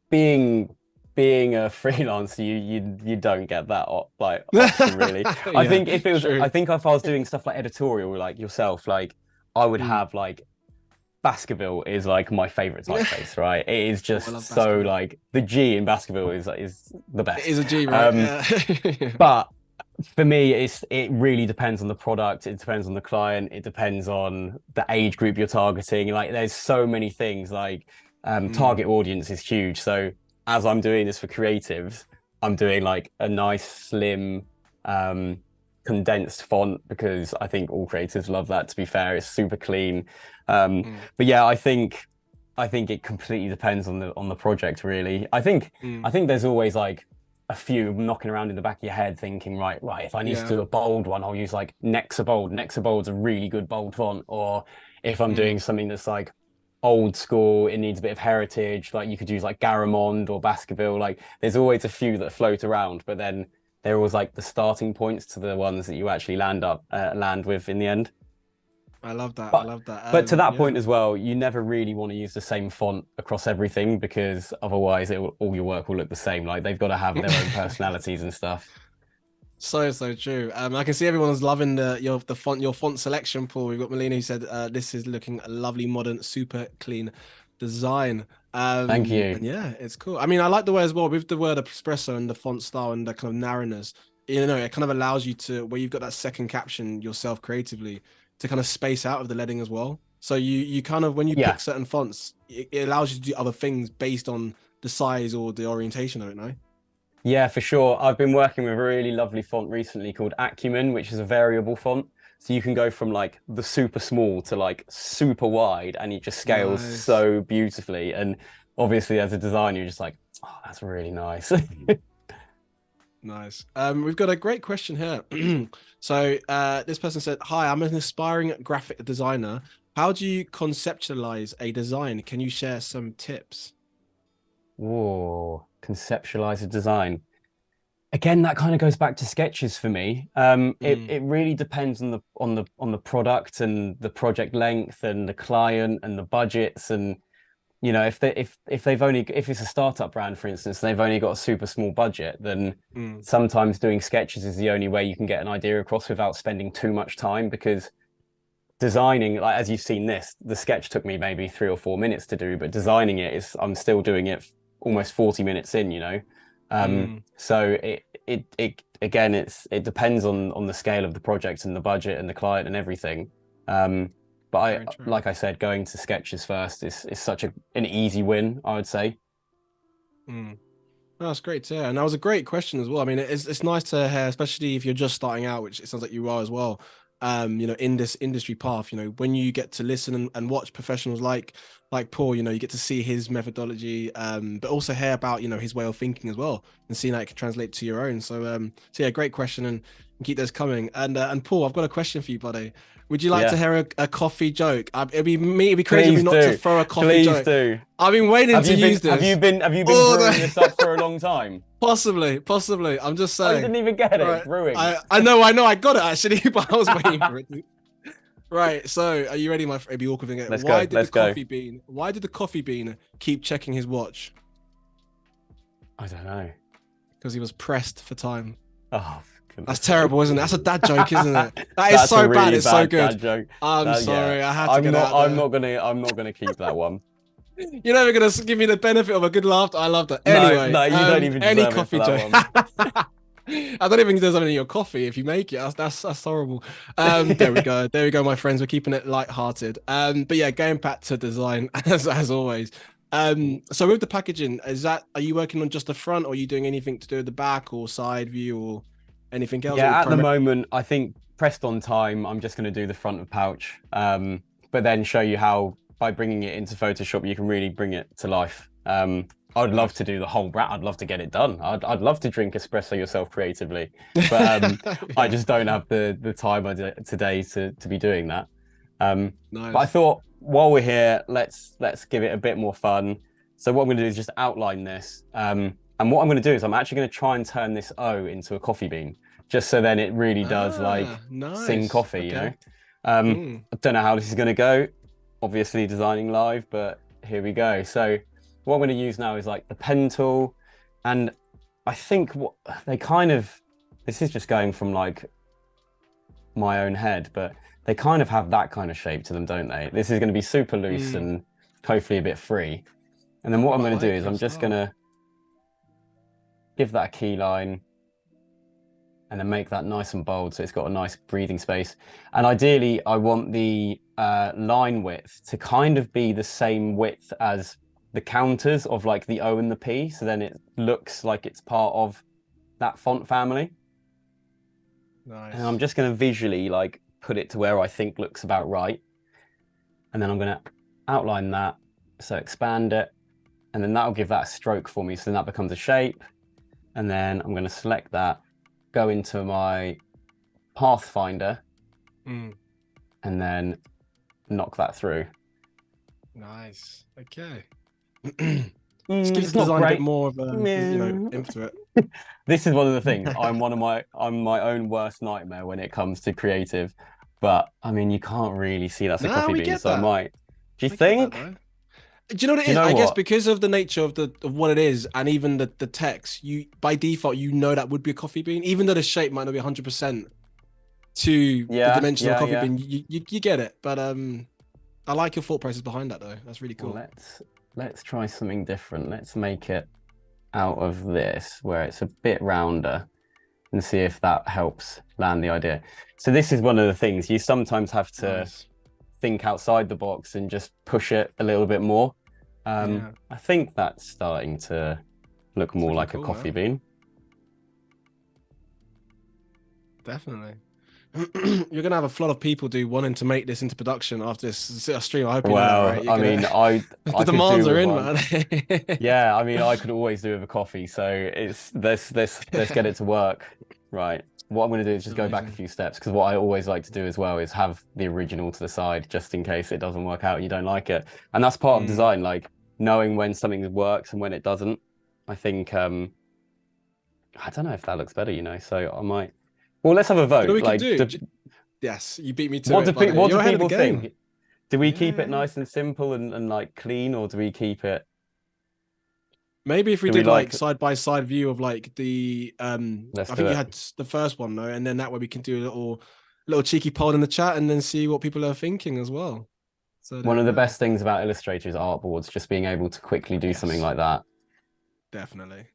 being being a freelancer, you don't get that like option really. I Yeah, think if it was, I true. think if I was doing stuff like editorial, like yourself, like I would Mm. have like Baskerville is like my favorite typeface, right? It is Oh, I just love so basketball. like the G in Baskerville is the It best. is a G, right? Um, Yeah. but for me, it really depends on the product. It depends on the client. It depends on the age group you're targeting. Like there's so many things. Like Mm, target audience is huge. So as I'm doing this for creatives, I'm doing like a nice slim um, condensed font because I think all creatives love that. To be fair, it's super clean. mm, But yeah, I think it completely depends on the project, really. mm. I think there's always like a few knocking around in the back of your head, thinking, right, if I need to Yeah. do a bold one, I'll use like Nexabold. Nexabold's a really good bold font. Or if I'm doing Mm. something that's like old school, it needs a bit of heritage, like you could use like Garamond or Baskerville. Like there's always a few that float around, but then they're always like the starting points to the ones that you actually land with in the end. I love that. I But love that. but to that Yeah. point as well, you never really want to use the same font across everything because otherwise all your work will look the same. Like they've got to have their own personalities and stuff. So true. I can see everyone's loving your font selection, Paul. We've got Melina who said this is looking a lovely, modern, super clean design. Thank you. And yeah, it's cool. I mean, I like the way as well with the word espresso and the font style and the kind of narrowness. You know, it kind of allows you to where you've got that second caption yourself creatively to kind of space out of the leading as well. So you kind of when you Yeah. pick certain fonts, it allows you to do other things based on the size or the orientation of it. No. Yeah, for sure. I've been working with a really lovely font recently called Acumen, which is a variable font. So you can go from like the super small to like super wide and it just scales Nice. so beautifully. And obviously as a designer, you're just like, oh, that's really nice. Nice. We've got a great question here. So this person said, "Hi, I'm an aspiring graphic designer. How do you conceptualize a design? Can you share some tips?" Whoa, conceptualize a design. Again, that kind of goes back to sketches for me. Mm, It really depends on the product and the project length and the client and the budgets and you know if they've only if it's a startup brand for instance they've only got a super small budget then mm, sometimes doing sketches is the only way you can get an idea across without spending too much time because designing like as you've seen this the sketch took me maybe 3 or 4 minutes to do but designing it is I'm still doing it almost 40 minutes in you know mm. so it again it depends on the scale of the project and the budget and the client and everything but I Very true. like I said going to sketches first is such an easy win I would say. Mm. No, that's great to hear. And that was a great question as well. I mean, it's nice to hear, especially if you're just starting out, which it sounds like you are as well. You know, in this industry path, you know, when you get to listen and watch professionals like Paul, you know, you get to see his methodology, but also hear about, you know, his way of thinking as well and seeing that it can translate to your own. So yeah, great question and keep those coming. And Paul, I've got a question for you, buddy. Would you like to Yeah, hear a coffee joke? It'd be crazy of me please not to do, throw a coffee please joke. do. I've been waiting to use this Have you been all brewing this the up for a long time? Possibly. I'm just Oh, you saying. didn't even get it Right. brewing. I know, I got it actually, but I was waiting for it. Right. So, are you ready, my friend? Be awkward thing. Let's go, let's go. Why did the coffee bean keep checking his watch? I don't know. Because he was pressed for time. Oh, for That's goodness sake. terrible, isn't it? That's a dad joke, isn't it? That is That's a so bad. really It's so bad good. dad joke. I'm That yeah. sorry. I had to get out there. I'm not gonna keep that one. You're never gonna give me the benefit of a good laugh. I love that. No, Anyway, no, you don't even any deserve it for coffee that joke. one. I don't even think there's something in your coffee if you make it. That's horrible. There we go. There we go, my friends. We're keeping it light-hearted. But yeah, going back to design as always. So with the packaging, are you working on just the front, or are you doing anything to do with the back or side view or anything else? Or Yeah, at the primarily? moment, I think pressed on time, I'm just going to do the front of pouch, but then show you how by bringing it into Photoshop, you can really bring it to life. I'd love to Nice. do the whole brand. I'd love to get it done. I'd love to drink espresso yourself creatively, but I Yeah. just don't have the time today to be doing that. But I Nice. thought while we're here, let's give it a bit more fun. So what I'm going to do is just outline this, and And what I'm going to do is I'm actually going to try and turn this O into a coffee bean, just so then it really does like sing Nice. coffee, you know? Okay. Mm. I don't know how this is going to go, obviously designing live, but here we go. So what I'm going to use now is like the pen tool, and I think what they kind of, this is just going from like my own head, but they kind of have that kind of shape to them, don't they? This is going to be super loose and hopefully a bit free. And then what I'm going to do is I'm just going to give that a key line and then make that nice and bold so it's got a nice breathing space. And ideally, I want the line width to kind of be the same width as the counters of like the O and the P, so then it looks like it's part of that font family. Nice. And I'm just going to visually like put it to where I think looks about right. And then I'm going to outline that, so expand it, and then that'll give that a stroke for me, so then that becomes a shape. And then I'm going to select that, go into my Pathfinder, and then knock that through. Nice. Okay. Just gives the design a bit more of a, oomph to it. This is one of the things. I'm my own worst nightmare when it comes to creative. But I mean, you can't really see that's a coffee bean, so I might. Do you think? Do you know what it is? I guess because of the nature of what it is, and even the text, you by default that would be a coffee bean, even though the shape might not be 100% to the dimension of a coffee bean. You get it, but I like your thought process behind that though. That's really cool. Well, let's try something different. Let's make it out of this where it's a bit rounder and see if that helps land the idea. So this is one of the things you sometimes have to think outside the box and just push it a little bit more. I think that's starting to look more like a coffee bean. Definitely. You're gonna have a flood of people wanting to make this into production after this stream. I hope you know that, right? I mean, the demands are in, man. Yeah, I mean, I could always do with a coffee, so let's get it to work. Right. What I'm going to do is just go back a few steps, because what I always like to do as well is have the original to the side, just in case it doesn't work out and you don't like it. And that's part of design, like knowing when something works and when it doesn't. I think I don't know if that looks better, you know. So I might. Well, let's have a vote. What we could do? Yes, you beat me to what it. What do people think? Do we keep it nice and simple and like clean, or do we keep it? Maybe if we did like side by side view of like the I think you had the first one though, and then that way we can do a little cheeky poll in the chat and then see what people are thinking as well. So one of the best things about Illustrator is artboards, just being able to quickly do something like that. Definitely.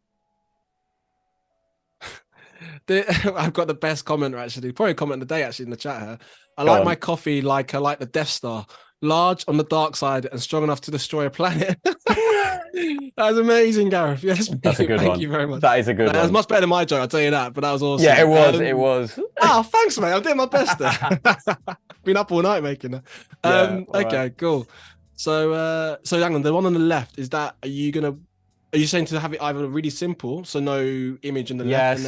I've got the best commenter actually, probably a comment of the day actually in the chat here. I like my coffee like I like the Death Star, large on the dark side and strong enough to destroy a planet. That's amazing, Gareth. Yes, that's a good one. Thank you very much. That is a good one. That was much better than my joke, I'll tell you that. But that was awesome. Yeah, it was. It was. Oh, thanks, mate. I'm doing my best. Been up all night making that. Okay, cool. So, hang on. The one on the left are you saying to have it either really simple, so no image in the left?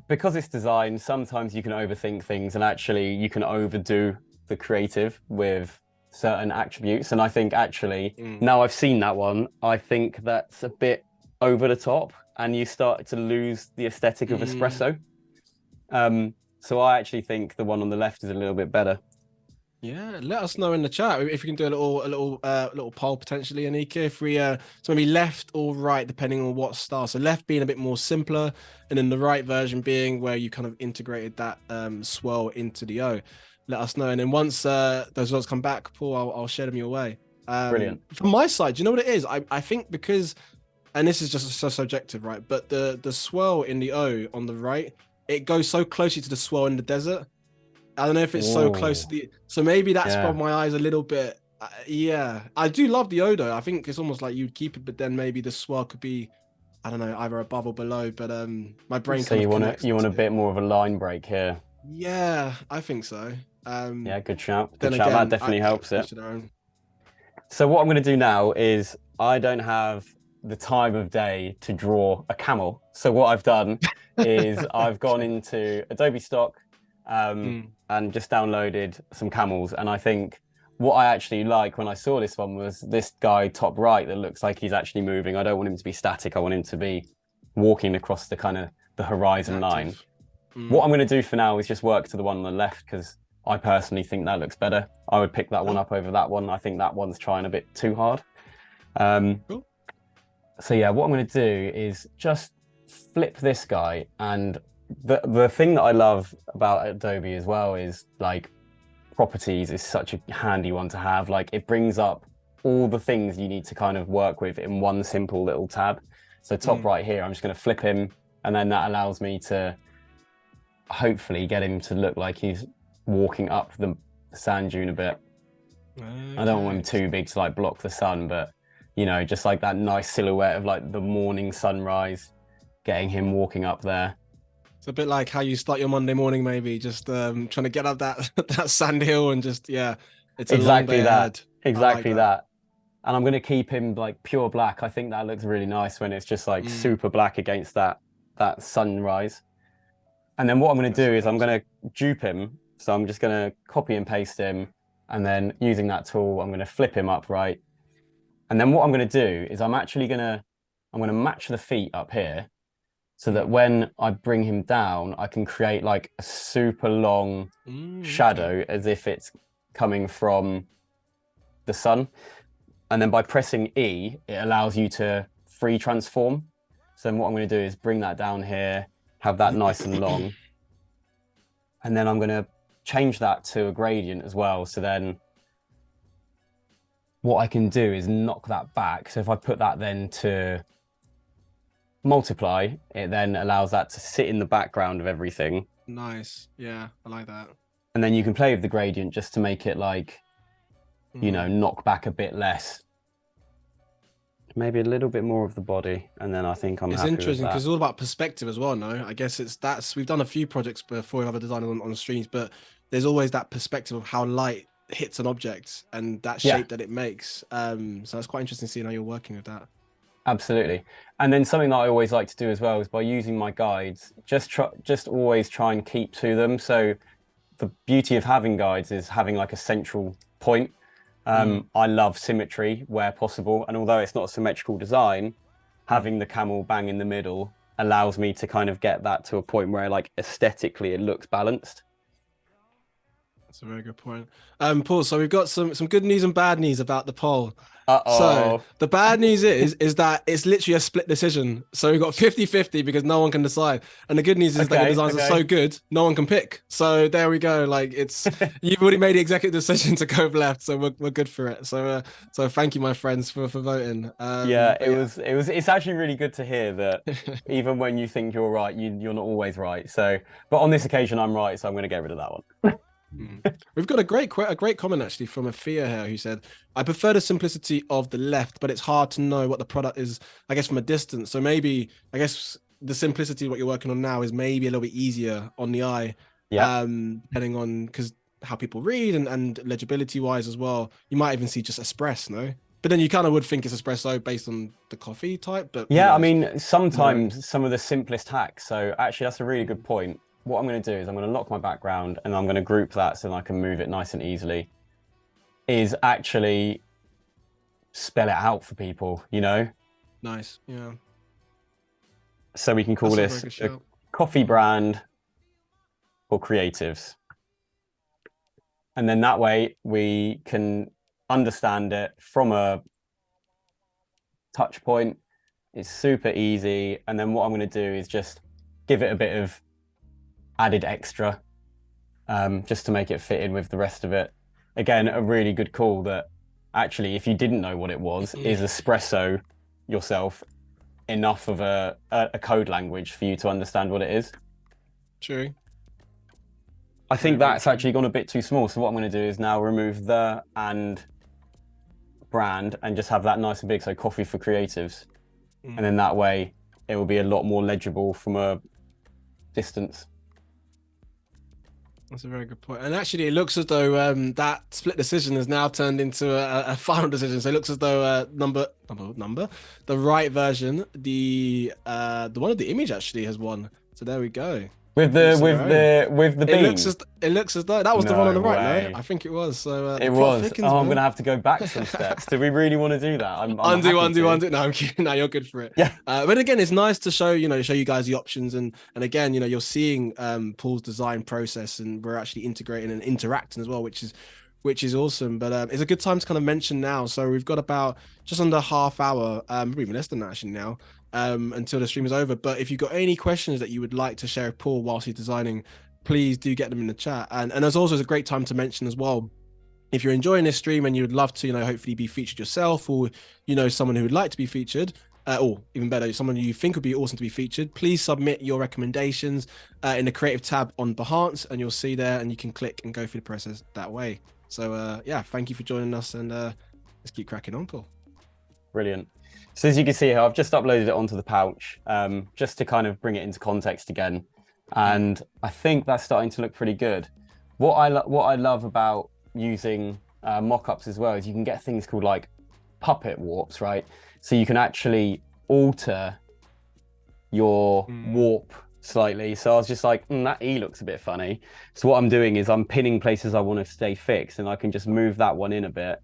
Because it's design, sometimes you can overthink things, and actually you can overdo the creative with certain attributes. And I think actually, now I've seen that one, I think that's a bit over the top, and you start to lose the aesthetic of espresso. So I actually think the one on the left is a little bit better. Yeah, let us know in the chat if we can do a little poll potentially, Anika. If we so maybe left or right, depending on what style. So left being a bit more simpler, and then the right version being where you kind of integrated that swirl into the O. Let us know, and then once those results come back, Paul, I'll share them your way. Brilliant. From my side, do you know what it is? I think because, and this is just so subjective, right? But the swirl in the O on the right, it goes so closely to the swirl in the desert. I don't know if it's so close to so maybe that's from my eyes a little bit. I do love the Odo. I think it's almost like you'd keep it, but then maybe the swirl could be, I don't know, either above or below. But my brain. So you want a bit more of a line break here. Yeah, I think so. Yeah, good shout. Good shout. That definitely helps it. So what I'm going to do now is I don't have the time of day to draw a camel. So what I've done is I've gone into Adobe Stock. And just downloaded some camels, and I think what I actually like when I saw this one was this guy top right that looks like he's actually moving. I don't want him to be static. I want him to be walking across the kind of the He's horizon line. active. Mm. What I'm going to do for now is just work to the one on the left because I personally think that looks better. I would pick that one up over that one. I think that one's trying a bit too hard. Cool. So yeah, what I'm going to do is just flip this guy. And the thing that I love about Adobe as well is like properties is such a handy one to have. Like it brings up all the things you need to kind of work with in one simple little tab. So top right here, I'm just going to flip him, and then that allows me to hopefully get him to look like he's walking up the sand dune a bit. Okay. I don't want him too big to like block the sun, but you know, just like that nice silhouette of like the morning sunrise, getting him walking up there. It's a bit like how you start your Monday morning, maybe just trying to get up that that sand hill and just it's exactly that. Ahead. Exactly like that. And I'm going to keep him like pure black. I think that looks really nice when it's just like super black against that sunrise. And then what I'm going to do is I'm going to dupe him. So I'm just going to copy and paste him, and then using that tool, I'm going to flip him upright. And then what I'm going to do is I'm going to match the feet up here, so that when I bring him down, I can create like a super long shadow as if it's coming from the sun. And then by pressing E, it allows you to free transform. So then what I'm going to do is bring that down here, have that nice and long. And then I'm going to change that to a gradient as well. So then what I can do is knock that back. So if I put that then to multiply, it then allows that to sit in the background of everything. Nice. Yeah, I like that. And then you can play with the gradient just to make it like, you know, knock back a bit less. Maybe a little bit more of the body, and then I think I'm happy with that. It's interesting because it's all about perspective as well, no? I guess we've done a few projects before with other designers on streams, but there's always that perspective of how light hits an object and that shape that it makes. So it's quite interesting seeing how you're working with that. Absolutely. And then something that I always like to do as well is by using my guides, just always try and keep to them. So the beauty of having guides is having like a central point. I love symmetry where possible, and although it's not a symmetrical design, having the camel bang in the middle allows me to kind of get that to a point where like aesthetically it looks balanced. That's a very good point. Paul, so we've got some good news and bad news about the poll. Uh-oh. So the bad news is that it's literally a split decision. So we've got 50-50 because no one can decide. And the good news is that the designs are so good, no one can pick. So there we go. Like you've already made the executive decision to go left. So we're good for it. So thank you, my friends, for voting. It's actually really good to hear that even when you think you're right, you're not always right. So, but on this occasion, I'm right. So I'm going to get rid of that one. We've got a great comment actually from Afia here who said, I prefer the simplicity of the left, but it's hard to know what the product is, I guess, from a distance. So maybe, I guess the simplicity of what you're working on now is maybe a little bit easier on the eye, depending on because how people read and legibility wise as well. You might even see just espresso, no? But then you kind of would think it's espresso based on the coffee type. But yeah, I mean, sometimes some of the simplest hacks. So actually, that's a really good point. What I'm going to do is I'm going to lock my background and I'm going to group that so that I can move it nice and easily, is actually spell it out for people, you know? Nice, yeah. So we can call this a coffee brand for creatives. And then that way we can understand it from a touch point. It's super easy. And then what I'm going to do is just give it a bit of added extra just to make it fit in with the rest of it. Again, a really good call that actually, if you didn't know what it was, is espresso yourself enough of a code language for you to understand what it is. True. I think that's actually gone a bit too small. So what I'm going to do is now remove the and brand and just have that nice and big. So coffee for creatives. And then that way it will be a lot more legible from a distance. That's a very good point. And actually, it looks as though that split decision has now turned into a final decision. So it looks as though the right version, the one of the image actually has won. So there we go. With Each the to their with own. the with the beam. It looks as though that was the one on the No right. No, way. I think it was. So the It plot was. thickens, Oh, I'm man. gonna have to go back some steps. Do we really want to do that? I'm Undo, happy undo, to. undo. No, I'm kidding. No, you're good for it. Yeah. But again, it's nice to show, show you guys the options, and again, you're seeing Paul's design process, and we're actually integrating and interacting as well, which is awesome. But it's a good time to kind of mention now. So we've got about just under half hour, even less than that actually now, until the stream is over. But if you've got any questions that you would like to share with Paul whilst he's designing, please do get them in the chat. And there's also a great time to mention as well, if you're enjoying this stream and you would love to, hopefully be featured yourself, or someone who would like to be featured, or even better, someone you think would be awesome to be featured, please submit your recommendations in the creative tab on Behance, and you'll see there, and you can click and go through the process that way. So yeah, thank you for joining us, and let's keep cracking on, Paul. Brilliant. So as you can see here, I've just uploaded it onto the pouch, just to kind of bring it into context again, and I think that's starting to look pretty good. What I love about using mockups as well is you can get things called like puppet warps, right? So you can actually alter your warp slightly. So I was just like, that E looks a bit funny. So what I'm doing is I'm pinning places I want to stay fixed, and I can just move that one in a bit.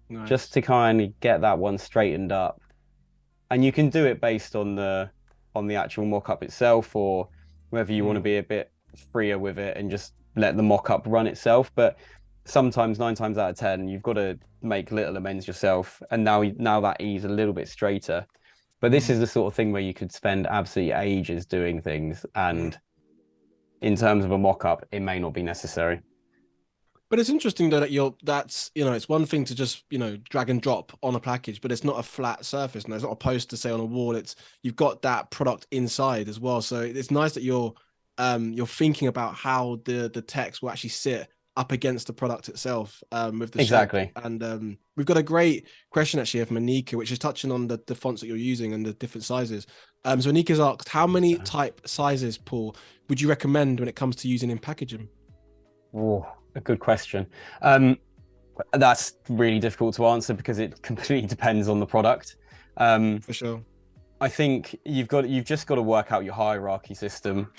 Nice. Just to kind of get that one straightened up. And you can do it based on the actual mockup itself, or whether you want to be a bit freer with it and just let the mockup run itself. But sometimes 9 times out of 10, you've got to make little amends yourself. And now that E is a little bit straighter. But this is the sort of thing where you could spend absolutely ages doing things. And in terms of a mockup, it may not be necessary. But it's interesting though that that's it's one thing to just drag and drop on a package, but it's not a flat surface. No, it's not a poster, say, on a wall. You've got that product inside as well. So it's nice that you're thinking about how the text will actually sit up against the product itself, with the exactly shape. And we've got a great question actually here from Anika, which is touching on the fonts that you're using and the different sizes. So Anika's asked, how many type sizes, Paul, would you recommend when it comes to using in packaging? Oh, a good question. That's really difficult to answer because it completely depends on the product. For sure. I think you've just got to work out your hierarchy system.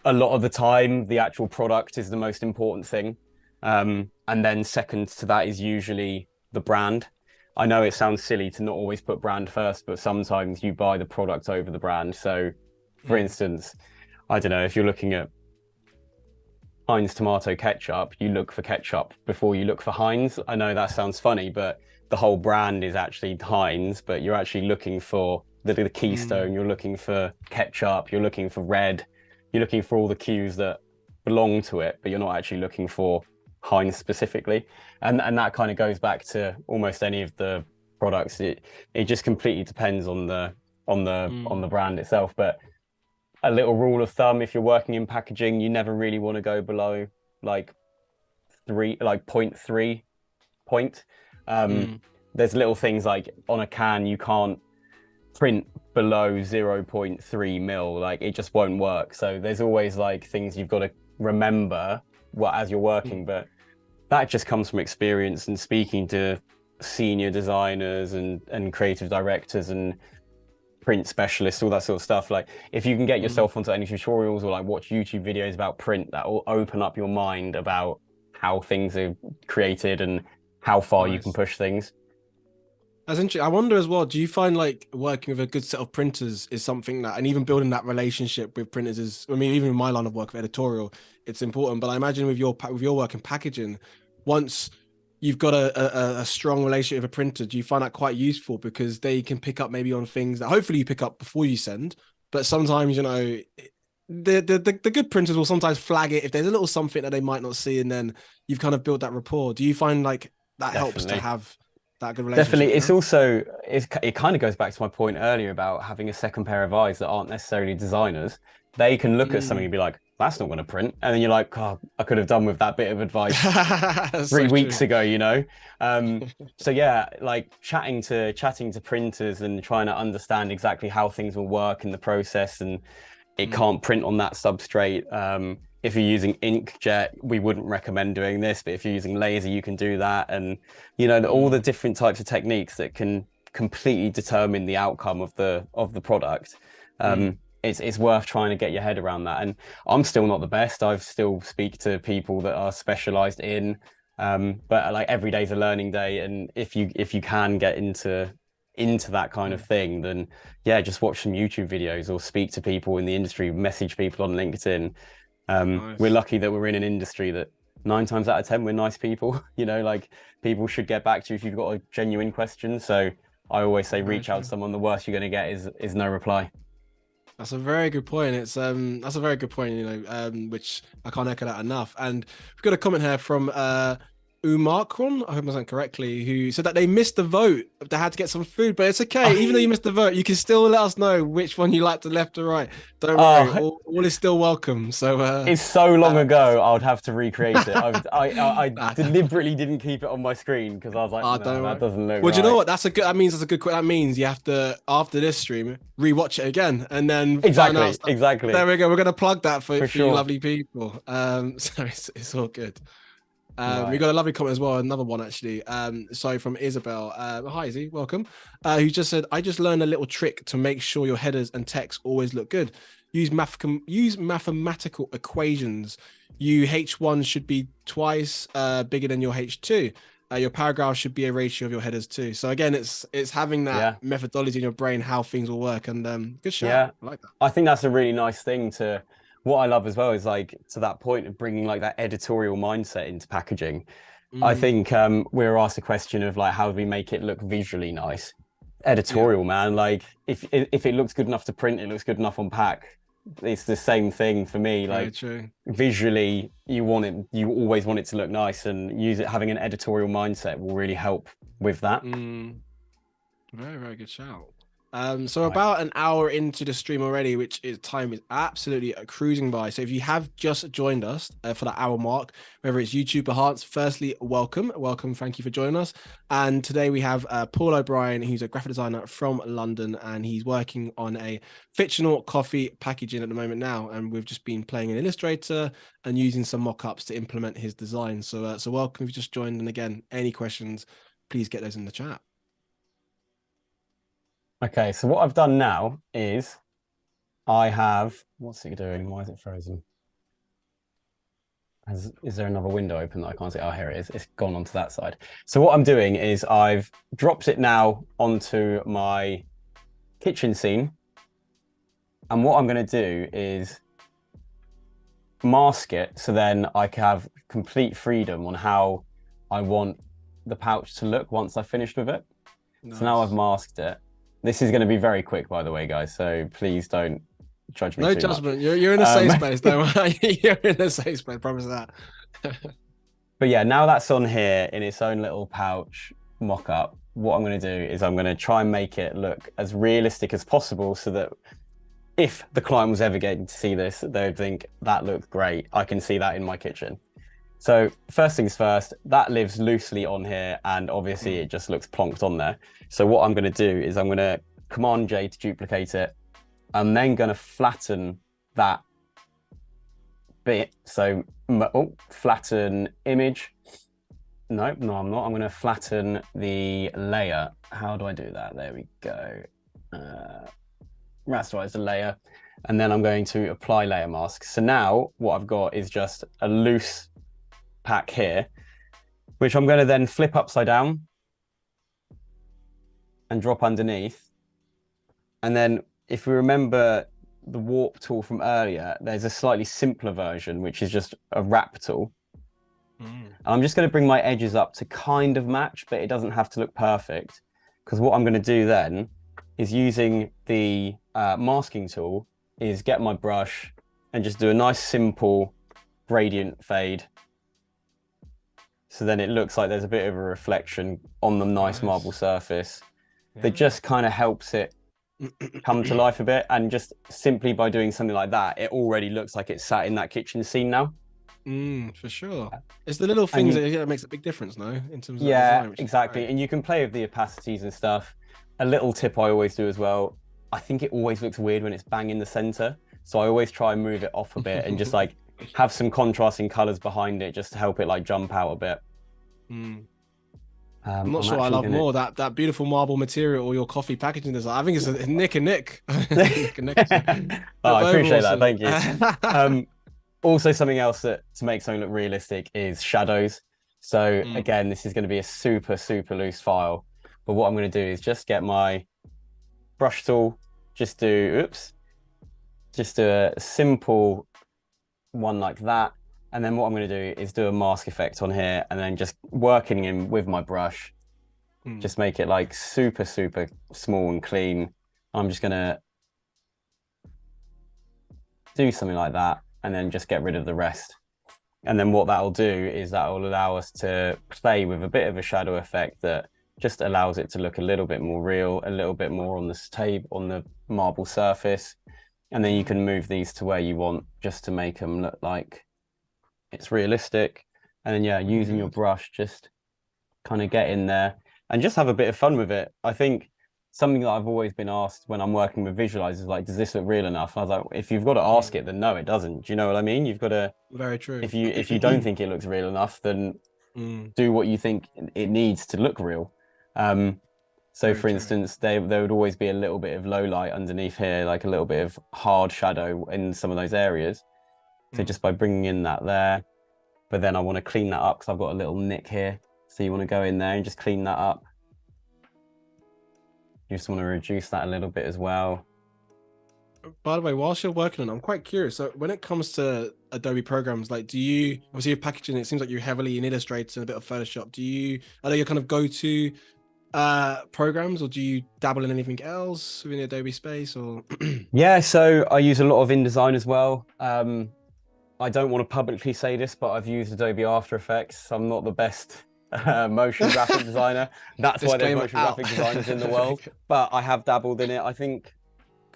A lot of the time, the actual product is the most important thing. And then second to that is usually the brand. I know it sounds silly to not always put brand first, but sometimes you buy the product over the brand. So for instance, I don't know, if you're looking at Heinz tomato ketchup, you look for ketchup before you look for Heinz. I know that sounds funny, but the whole brand is actually Heinz, but you're actually looking for the keystone. You're looking for ketchup, you're looking for red, you're looking for all the cues that belong to it, but you're not actually looking for Heinz specifically. And that kind of goes back to almost any of the products. It just completely depends on the brand itself. But a little rule of thumb, if you're working in packaging, you never really want to go below like 0.3 point. There's little things like on a can, you can't print below 0.3 mil, like it just won't work. So there's always like things you've got to remember as you're working, but that just comes from experience and speaking to senior designers and creative directors and print specialists, all that sort of stuff. Like if you can get yourself onto any tutorials or like watch YouTube videos about print, that will open up your mind about how things are created and how far you can push things. That's interesting. I wonder as well, do you find like working with a good set of printers is something that, and even building that relationship with printers is, I mean, even in my line of work of editorial, it's important. But I imagine with your work in packaging, once you've got a strong relationship with a printer, do you find that quite useful because they can pick up maybe on things that hopefully you pick up before you send, but sometimes, the good printers will sometimes flag it if there's a little something that they might not see, and then you've kind of built that rapport. Do you find like that helps to have that good relationship? Definitely. It's also, it kind of goes back to my point earlier about having a second pair of eyes that aren't necessarily designers. They can look at something and be like, that's not going to print. And then you're like, oh, I could have done with that bit of advice 3 weeks ago, So yeah, like chatting to printers and trying to understand exactly how things will work in the process, and it can't print on that substrate. If you're using inkjet, we wouldn't recommend doing this, but if you're using laser, you can do that. And, all the different types of techniques that can completely determine the outcome of the product. it's worth trying to get your head around that. And I'm still not the best. I still speak to people that are specialized in, but like every day's a learning day. And if you can get into that kind of thing, then yeah, just watch some YouTube videos or speak to people in the industry, message people on LinkedIn. We're Nice. lucky that we're in an industry that 9 times out of 10 we're nice people. Like people should get back to you if you've got a genuine question. So I always say Very reach out true. to someone. The worst you're going to get is no reply. That's a very good point. It's that's a very good point, which I can't echo that enough. And we've got a comment here from Umarkron, I hope I'm saying correctly, who said that they missed the vote. They had to get some food, but it's okay. Even though you missed the vote, you can still let us know which one you like to left or right. Don't worry, Oh, all is still welcome. So it's so long uh, ago. I would have to recreate it. I nah, deliberately didn't keep it on my screen because I was like, no, don't that worry. doesn't look Well, do you know right. what? That means that's a good. That means you have to, after this stream, rewatch it again and then find out Exactly, stuff. exactly, There we go. We're gonna plug that for for you sure. lovely people. So it's all good. We Right. got a lovely comment as well, another one actually. So from Isabel. Hi Izzy, welcome. Who just said, I just learned a little trick to make sure your headers and text always look good. Use mathematical equations. Your H1 should be twice bigger than your H2. Your paragraph should be a ratio of your headers too. So again, it's having that Yeah. methodology in your brain, how things will work. And good shout. Yeah, I like that. I think that's a really nice thing to. What I love as well is like to that point of bringing like that editorial mindset into packaging. I Mm, think we were asked a question of like how do we make it look visually nice? yeah, Editorial, man. Like if it looks good enough to print, it looks good enough on pack. It's the same thing for me. very Like true. visually, you always want it to look nice, and having an editorial mindset will really help with that. Mm. Very, very good shout. So Right. about an hour into the stream already, which is time is absolutely cruising by. So if you have just joined us for that hour mark, whether it's YouTube or Hearts, firstly, welcome, thank you for joining us. And today we have Paul O'Brien, who's a graphic designer from London, and he's working on a fictional coffee packaging at the moment now. And we've just been playing in Illustrator and using some mock-ups to implement his design. So welcome if you just joined. And again, any questions, please get those in the chat. Okay, so what I've done now is I have, what's it doing? Why is it frozen? Is there another window open that I can't see? Oh, here it is. It's gone onto that side. So what I'm doing is I've dropped it now onto my kitchen scene. And what I'm going to do is mask it so then I can have complete freedom on how I want the pouch to look once I've finished with it. Nice. So now I've masked it. This is going to be very quick, by the way, guys. So please don't judge me No too judgment. much. You're in a safe space, don't worry. You're in a safe space, promise that. But yeah, now that's on here in its own little pouch mock-up, what I'm going to do is I'm going to try and make it look as realistic as possible so that if the client was ever getting to see this, they would think that looks great. I can see that in my kitchen. So first things first, that lives loosely on here and obviously it just looks plonked on there. So what I'm going to do is I'm going to Command J to duplicate it. I'm then going to flatten that bit. So flatten image. No, I'm not. I'm going to flatten the layer. How do I do that? There we go. Rasterize the layer. And then I'm going to apply layer mask. So now what I've got is just a loose pack here, which I'm going to then flip upside down and drop underneath. And then if we remember the warp tool from earlier, there's a slightly simpler version, which is just a wrap tool. And I'm just going to bring my edges up to kind of match, but it doesn't have to look perfect. Because what I'm going to do then is using the masking tool is get my brush and just do a nice simple gradient fade. So then it looks like there's a bit of a reflection on the nice marble surface. Yeah. That just kind of helps it come to life a bit. And just simply by doing something like that, it already looks like it's sat in that kitchen scene now. For sure. It's the little things that makes a big difference, no? In terms of design, exactly. And you can play with the opacities and stuff. A little tip I always do as well, I think it always looks weird when it's bang in the center. So I always try and move it off a bit and just like have some contrasting colors behind it just to help it like jump out a bit. I'm not I'm sure I actually love gonna. more that beautiful marble material or your coffee packaging design. I think it's a Nick and Nick. Nick and Nick. Oh, They're I both appreciate that. awesome. Thank you. Um, Also, something else that to make something look realistic is shadows. So Mm, again, this is going to be a super loose file. But what I'm going to do is just get my brush tool, just do, oops, just do a simple one like that. And then what I'm going to do is do a mask effect on here and then just working in with my brush, mm, just make it like super small and clean. I'm just going to do something like that and then just get rid of the rest. And then what that'll do is that will allow us to play with a bit of a shadow effect that just allows it to look a little bit more real, a little bit more on the table, on the marble surface. And then you mm, can move these to where you want just to make them look like it's realistic. And then, yeah, looking using your good. brush, just kind of get in there and just have a bit of fun with it. I think something that I've always been asked when I'm working with visualizers is like, does this look real enough? And I was like, if you've got to ask Mm, it, then no, it doesn't. Do you know what I mean? You've got to, very true. if you don't think it looks real enough, then Mm, do what you think it needs to look real. Um, so very for true. instance, there would always be a little bit of low light underneath here, like a little bit of hard shadow in some of those areas. So Mm. just by bringing in that there, but then I want to clean that up because I've got a little nick here. So you want to go in there and just clean that up. You just want to reduce that a little bit as well. By the way, whilst you're working on it, I'm quite curious. So when it comes to Adobe programs, like do you obviously you're packaging, it seems like you're heavily in Illustrator and a bit of Photoshop. Do you are they your kind of go-to programs or do you dabble in anything else within the Adobe space or Yeah, so I use a lot of InDesign as well. I don't want to publicly say this, but I've used Adobe After Effects. I'm not the best motion graphic designer. That's why there's disclaimer motion out? graphic designers in the world. But I have dabbled in it. I think,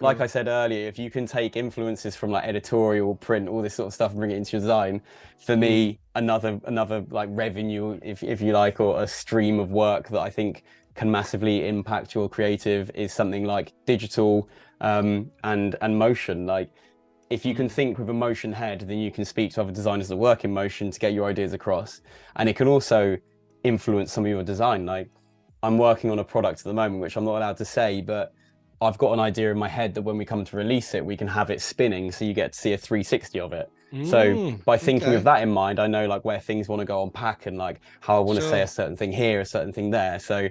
like I Cool. said earlier, if you can take influences from like editorial, print, all this sort of stuff, and bring it into your design, for Mm, me, another like revenue, if you like, or a stream of work that I think can massively impact your creative is something like digital and motion. Like if you can mm, think with a motion head, then you can speak to other designers that work in motion to get your ideas across. And it can also influence some of your design. Like I'm working on a product at the moment, which I'm not allowed to say, but I've got an idea in my head that when we come to release it, we can have it spinning so you get to see a 360 of it. So by thinking of okay. that in mind, I know like where things want to go on pack and like how I want to say Sure. a certain thing here, a certain thing there. So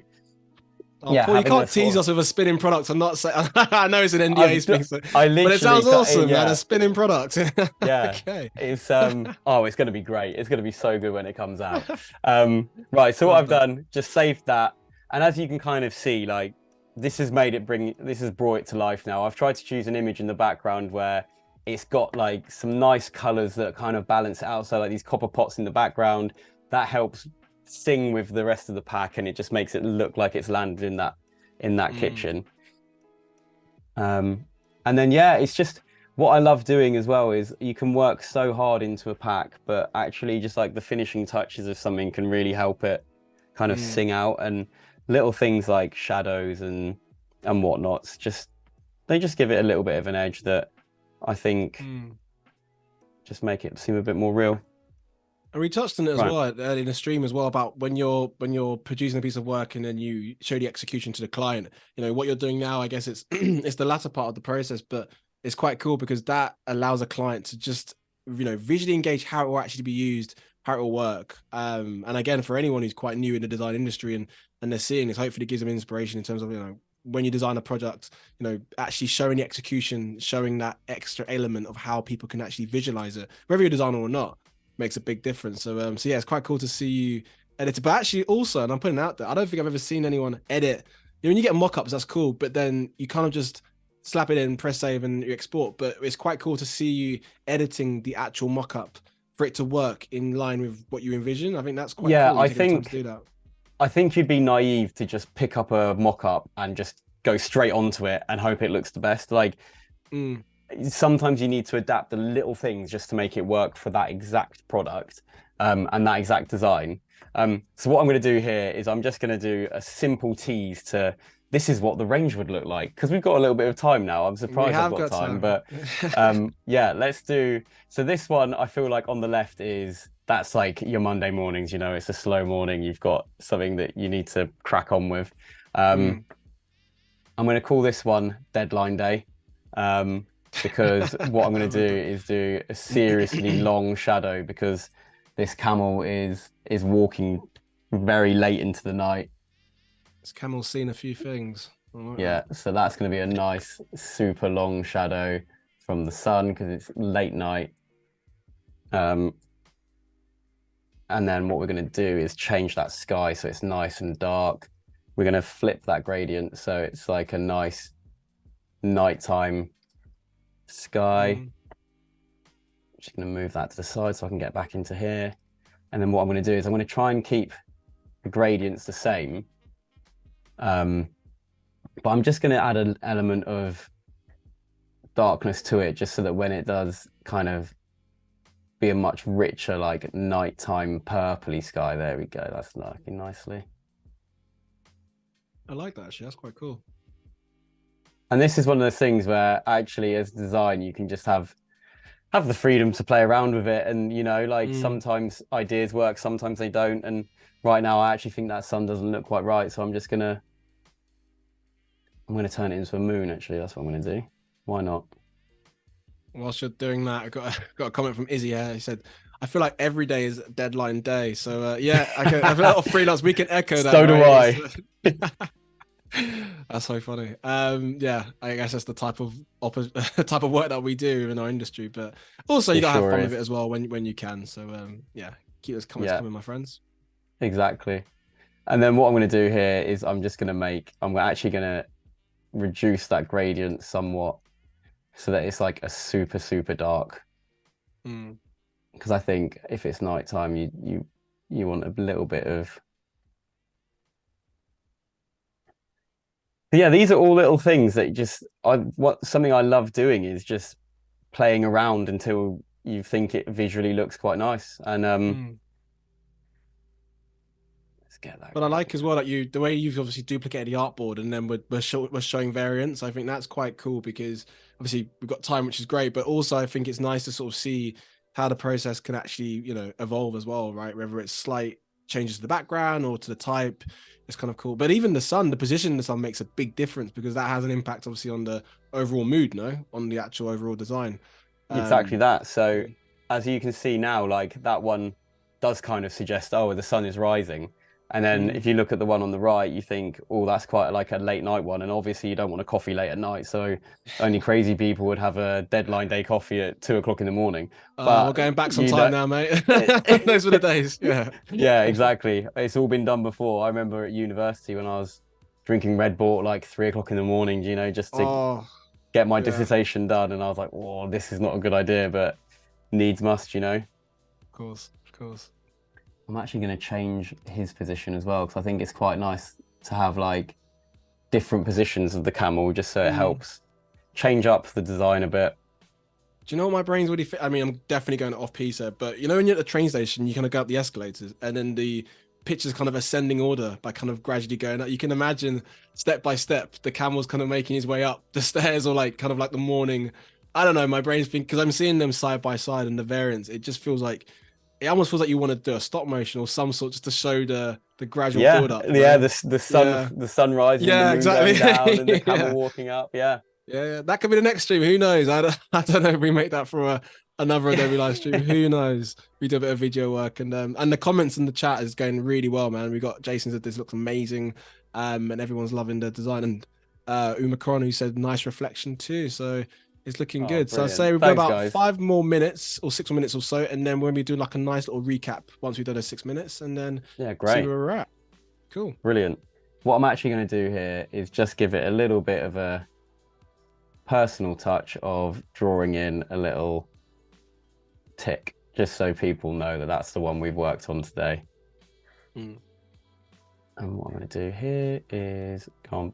Oh, yeah, Paul, you having a can't tease sort of us with a spinning product and not say. I know it's an NDA I've speak, so, I but it sounds literally awesome, man. A yeah. spinning product. Yeah, Okay. it's oh, it's going to be great. It's going to be so good when it comes out. Right, so what Love I've that. done, just saved that, and as you can kind of see, like this has brought it to life now. I've tried to choose an image in the background where it's got like some nice colors that kind of balance it out. So like these copper pots in the background, that helps sing with the rest of the pack, and it just makes it look like it's landed in that Mm, kitchen. Um, and then yeah, it's just what I love doing as well is you can work so hard into a pack, but actually just like the finishing touches of something can really help it kind of mm, sing out, and little things like shadows and whatnots just they just give it a little bit of an edge that I think mm. just make it seem a bit more real. And we touched on it as Right. well early in the stream as well about when you're producing a piece of work and then you show the execution to the client. You know what you're doing now. I guess it's it's the latter part of the process, but it's quite cool because that allows a client to just visually engage how it will actually be used, how it will work. And again, for anyone who's quite new in the design industry and they're seeing this, hopefully it gives them inspiration in terms of when you design a product, actually showing the execution, showing that extra element of how people can actually visualize it, whether you're a designer or not makes a big difference. So yeah, it's quite cool to see you edit it. But actually also, and I'm putting it out there, I don't think I've ever seen anyone edit. When you get mockups, that's cool, but then you kind of just slap it in, press save, and you export. But it's quite cool to see you editing the actual mockup for it to work in line with what you envision. I think that's quite Yeah, cool. You taking the time to do that. I think you'd be naive to just pick up a mock-up and just go straight onto it and hope it looks the best. Like Mm, sometimes you need to adapt the little things just to make it work for that exact product and that exact design. So what I'm going to do here is I'm just going to do a simple tease to this is what the range would look like because we've got a little bit of time now. I'm we surprised I've have got got time, time. but yeah, let's do. So this one I feel like on the left is that's like your Monday mornings, you know, it's a slow morning. You've got something that you need to crack on with. Mm. I'm going to call this one Deadline Day, because what I'm I going to love do that. is do a seriously long shadow because this camel is walking very late into the night. This camel's seen a few things. I like Yeah, that. so that's going to be a nice, super long shadow from the sun because it's late night. Um, and then what we're going to do is change that sky so it's nice and dark. We're going to flip that gradient so it's like a nice nighttime sky. Mm. Just going to move that to the side so I can get back into here. And then what I'm going to do is I'm going to try and keep the gradients the same. But I'm just going to add an element of darkness to it just so that when it does kind of be a much richer, like nighttime purpley sky. There we go. That's looking nicely. I like that actually. That's quite cool. And this is one of those things where actually as design, you can just have the freedom to play around with it. And, you know, like Mm. sometimes ideas work, sometimes they don't. And right now I actually think that sun doesn't look quite right. So I'm going to turn it into a moon. Actually, that's what I'm going to do. Why not? Whilst you're doing that, got a comment from Izzy here. He said, "I feel like every day is deadline day." So yeah, I feel like freelance. We can echo that, So do right? I. That's so funny. Yeah, I guess that's the type of type of work that we do in our industry. But also, you It gotta have sure fun with it is. as well when you can. So yeah, keep those comments Yeah, coming, my friends. exactly. And then what I'm going to do here is I'm actually going to reduce that gradient somewhat so that it's like a super, super dark. Mm. Because I think if it's nighttime, you want a little bit of. But yeah, these are all little things that just what something I love doing is just playing around until you think it visually looks quite nice. And Mm. let's get that But I like gradient. as well that the way you've obviously duplicated the artboard and then we're showing variants. I think that's quite cool because obviously we've got time, which is great, but also I think it's nice to sort of see how the process can actually, evolve as well, right? Whether it's slight changes to the background or to the type, it's kind of cool. But even the sun, the position of the sun makes a big difference because that has an impact obviously on the overall mood, no, on the actual overall design. Exactly Um, that. So as you can see now, like that one does kind of suggest, oh, the sun is rising. And then mm, if you look at the one on the right, you think, oh, that's quite like a late night one. And obviously you don't want a coffee late at night. So only crazy people would have a deadline day coffee at 2 o'clock in the morning. we're But going back some you time know, now, mate. Those were the days. Yeah. yeah, exactly. It's all been done before. I remember at university when I was drinking Red Bull at like 3 o'clock in the morning, you know, just to Oh, get my yeah. dissertation done. And I was like, oh, this is not a good idea, but needs must, you know. Of course, of course. I'm actually going to change his position as well because I think it's quite nice to have like different positions of the camel just so it Mm. helps change up the design a bit. Do you know what my brain's really fit? I mean, I'm definitely going off piece here, but when you're at the train station, you kind of go up the escalators and then the picture's kind of ascending order by kind of gradually going up. You can imagine step by step, the camel's kind of making his way up the stairs or like kind of like the morning. I don't know. My brain's been because I'm seeing them side by side and the variants. It just feels like it almost feels like you want to do a stop motion or some sort just to show the gradual build Yeah, up, yeah, no? Yeah. the sun rising, the Yeah, moon going down, and the exactly. camel Yeah. walking up. Yeah. Yeah, that could be the next stream. Who knows? I don't know if we make that for another Adobe live stream. Who knows? We do a bit of video work and the comments in the chat is going really well, man. We got Jason said this looks amazing, and everyone's loving the design. And Umacron who said nice reflection too. So it's looking Oh, good. So I'd say brilliant. we've got Thanks, about guys. 5 more minutes or 6 more minutes or so, and then we're gonna be doing like a nice little recap once we've done those 6 minutes, and then Yeah, see great. where we're at. Cool. Brilliant. What I'm actually going to do here is just give it a little bit of a personal touch of drawing in a little tick, just so people know that that's the one we've worked on today. Mm. And what I'm going to do here is go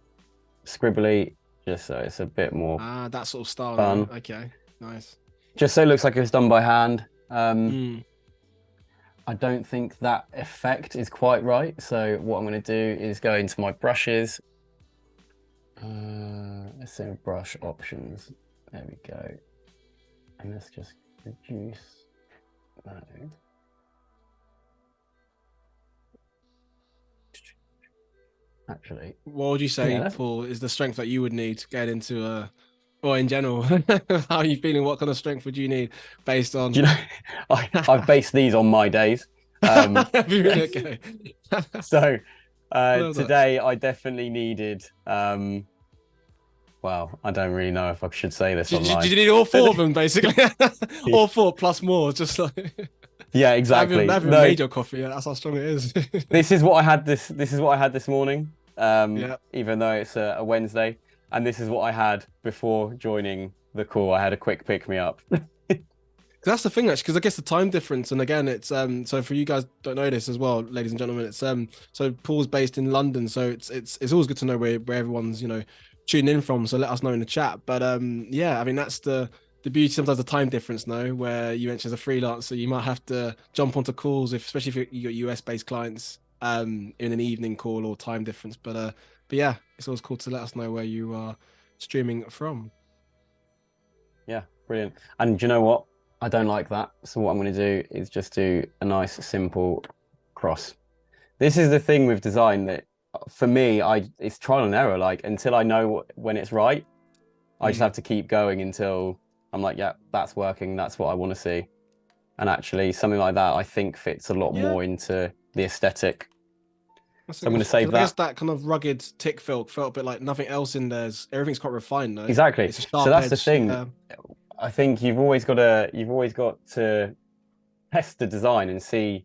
scribbly, just so it's a bit more That sort of style, no? fun. Okay, nice. Just so it looks like it was done by hand. Mm. I don't think that effect is quite right. So what I'm going to do is go into my brushes. Let's say brush options. There we go. And let's just reduce that. actually. What would you say, Yeah, that's, Paul, is the strength that you would need to get into or in general? How are you feeling? What kind of strength would you need based on? you know, I've based these on my days. Um, Okay. so I love that. today I definitely needed well, I don't really know if I should say this Did online. you need all four of them basically? All four plus more, just like Yeah, I exactly. haven't No, made your coffee yet. That's how strong it is. this is what I had this is what I had this morning. Yeah. Even though it's a Wednesday, and this is what I had before joining the call. I had a quick pick me up. That's the thing, actually, because I guess the time difference, and again, it's so for you guys don't know this as well, ladies and gentlemen, it's so Paul's based in London, so it's always good to know where everyone's tuning in from. So let us know in the chat. But yeah, I mean that's the beauty sometimes the time difference, no, where you mentioned as a freelancer, you might have to jump onto calls if especially if you got US based clients in an evening call or time difference. But yeah, it's always cool to let us know where you are streaming from. Yeah, brilliant. And do you know what? I don't like that. So what I'm going to do is just do a nice simple cross. This is the thing with design that for me, it's trial and error. Like until I know when it's right, I just have to keep going until I'm like, yeah, that's working. That's what I want to see. And actually, something like that, I think fits a lot Yeah. more into the aesthetic. That's So I'm going to save that. I guess that kind of rugged tick felt a bit like nothing else in there's everything's quite refined, though. Exactly. It's a So sharp that's edge. the thing. I think you've always got to test the design and see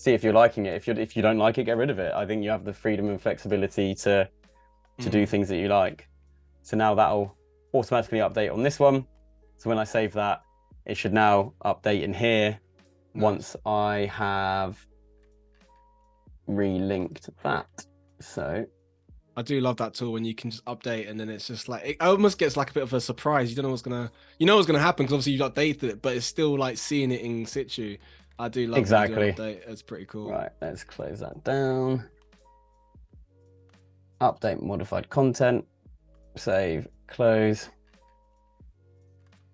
if you're liking it. If you don't like it, get rid of it. I think you have the freedom and flexibility to do things that you like. So now that'll automatically update on this one. So when I save that, it should now update in here once I have relinked that. So I do love that tool when you can just update and then it's just like it almost gets like a bit of a surprise. You don't know what's gonna happen because obviously you've updated it, but it's still like seeing it in situ. I do love exactly. when you do an update. It's pretty cool. Right, let's close that down. Update modified content. Save, close.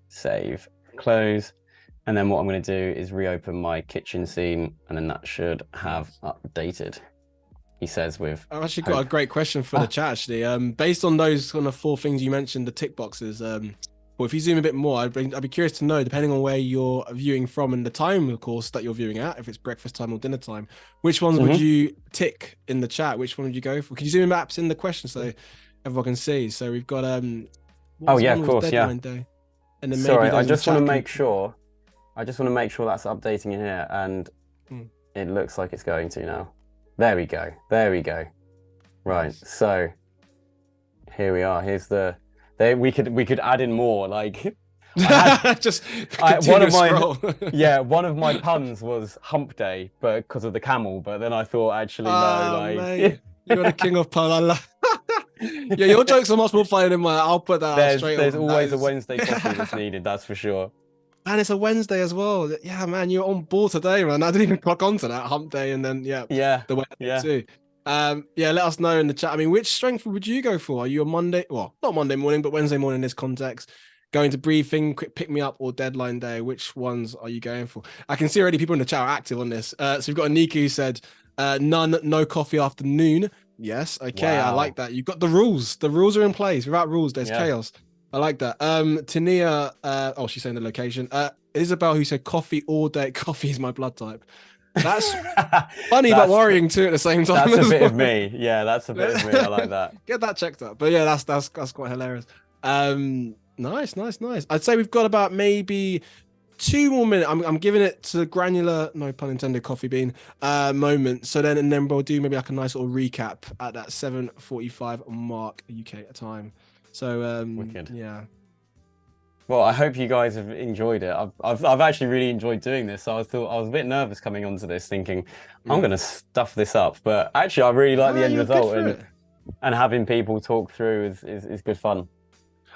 Save, close. And then what I'm going to do is reopen my kitchen scene, and then that should have updated. He says with I've actually got a great question for the chat, actually. Based on those kind of four things you mentioned, the tick boxes, well, if you zoom a bit more, I'd be curious to know, depending on where you're viewing from and the time, of course, that you're viewing at, if it's breakfast time or dinner time, which ones would you tick in the chat? Which one would you go for? Can you zoom in perhaps in the question so everyone can see? So we've got oh yeah, of course, deadline day. And then sorry, maybe I just want to make sure. I just want to make sure that's updating in here, and it looks like it's going to now. There we go. There we go. Right. So here we are. Here's the. We could add in more. Like just one of my scroll. one of my puns was hump day, but because of the camel. But then I thought actually no, like mate, you're the king of pun. Yeah, your jokes are much more funny than mine. I'll put that out straight. There's always a Wednesday coffee that's needed. That's for sure. And it's a Wednesday as well. Yeah, man, you're on board today, man. I didn't even clock onto that hump day, and then the Wednesday too. Yeah, let us know in the chat. I mean, which strength would you go for? Are you a Monday? Well, not Monday morning, but Wednesday morning in this context. Going to briefing, quick pick me up, or deadline day? Which ones are you going for? I can see already people in the chat are active on this. So we've got Anika who said none, no coffee after noon. Yes, okay, wow. I like that. You've got the rules. The rules are in place. Without rules, there's chaos. I like that. Tania, oh, she's saying the location. Isabel, who said coffee all day. Coffee is my blood type. That's funny, but worrying too at the same time. That's a bit of me. Yeah, that's a bit of me. I like that. Get that checked out. But yeah, that's quite hilarious. Nice. I'd say we've got about maybe 2 more minutes. I'm giving it to the granular, no pun intended, coffee bean moment. So then we'll do maybe like a nice little recap at that 7:45 mark UK time. So wicked. Yeah. Well, I hope you guys have enjoyed it. I've actually really enjoyed doing this. So I was a bit nervous coming onto this, thinking I'm going to stuff this up. But actually, I really like the end result, and having people talk through is good fun.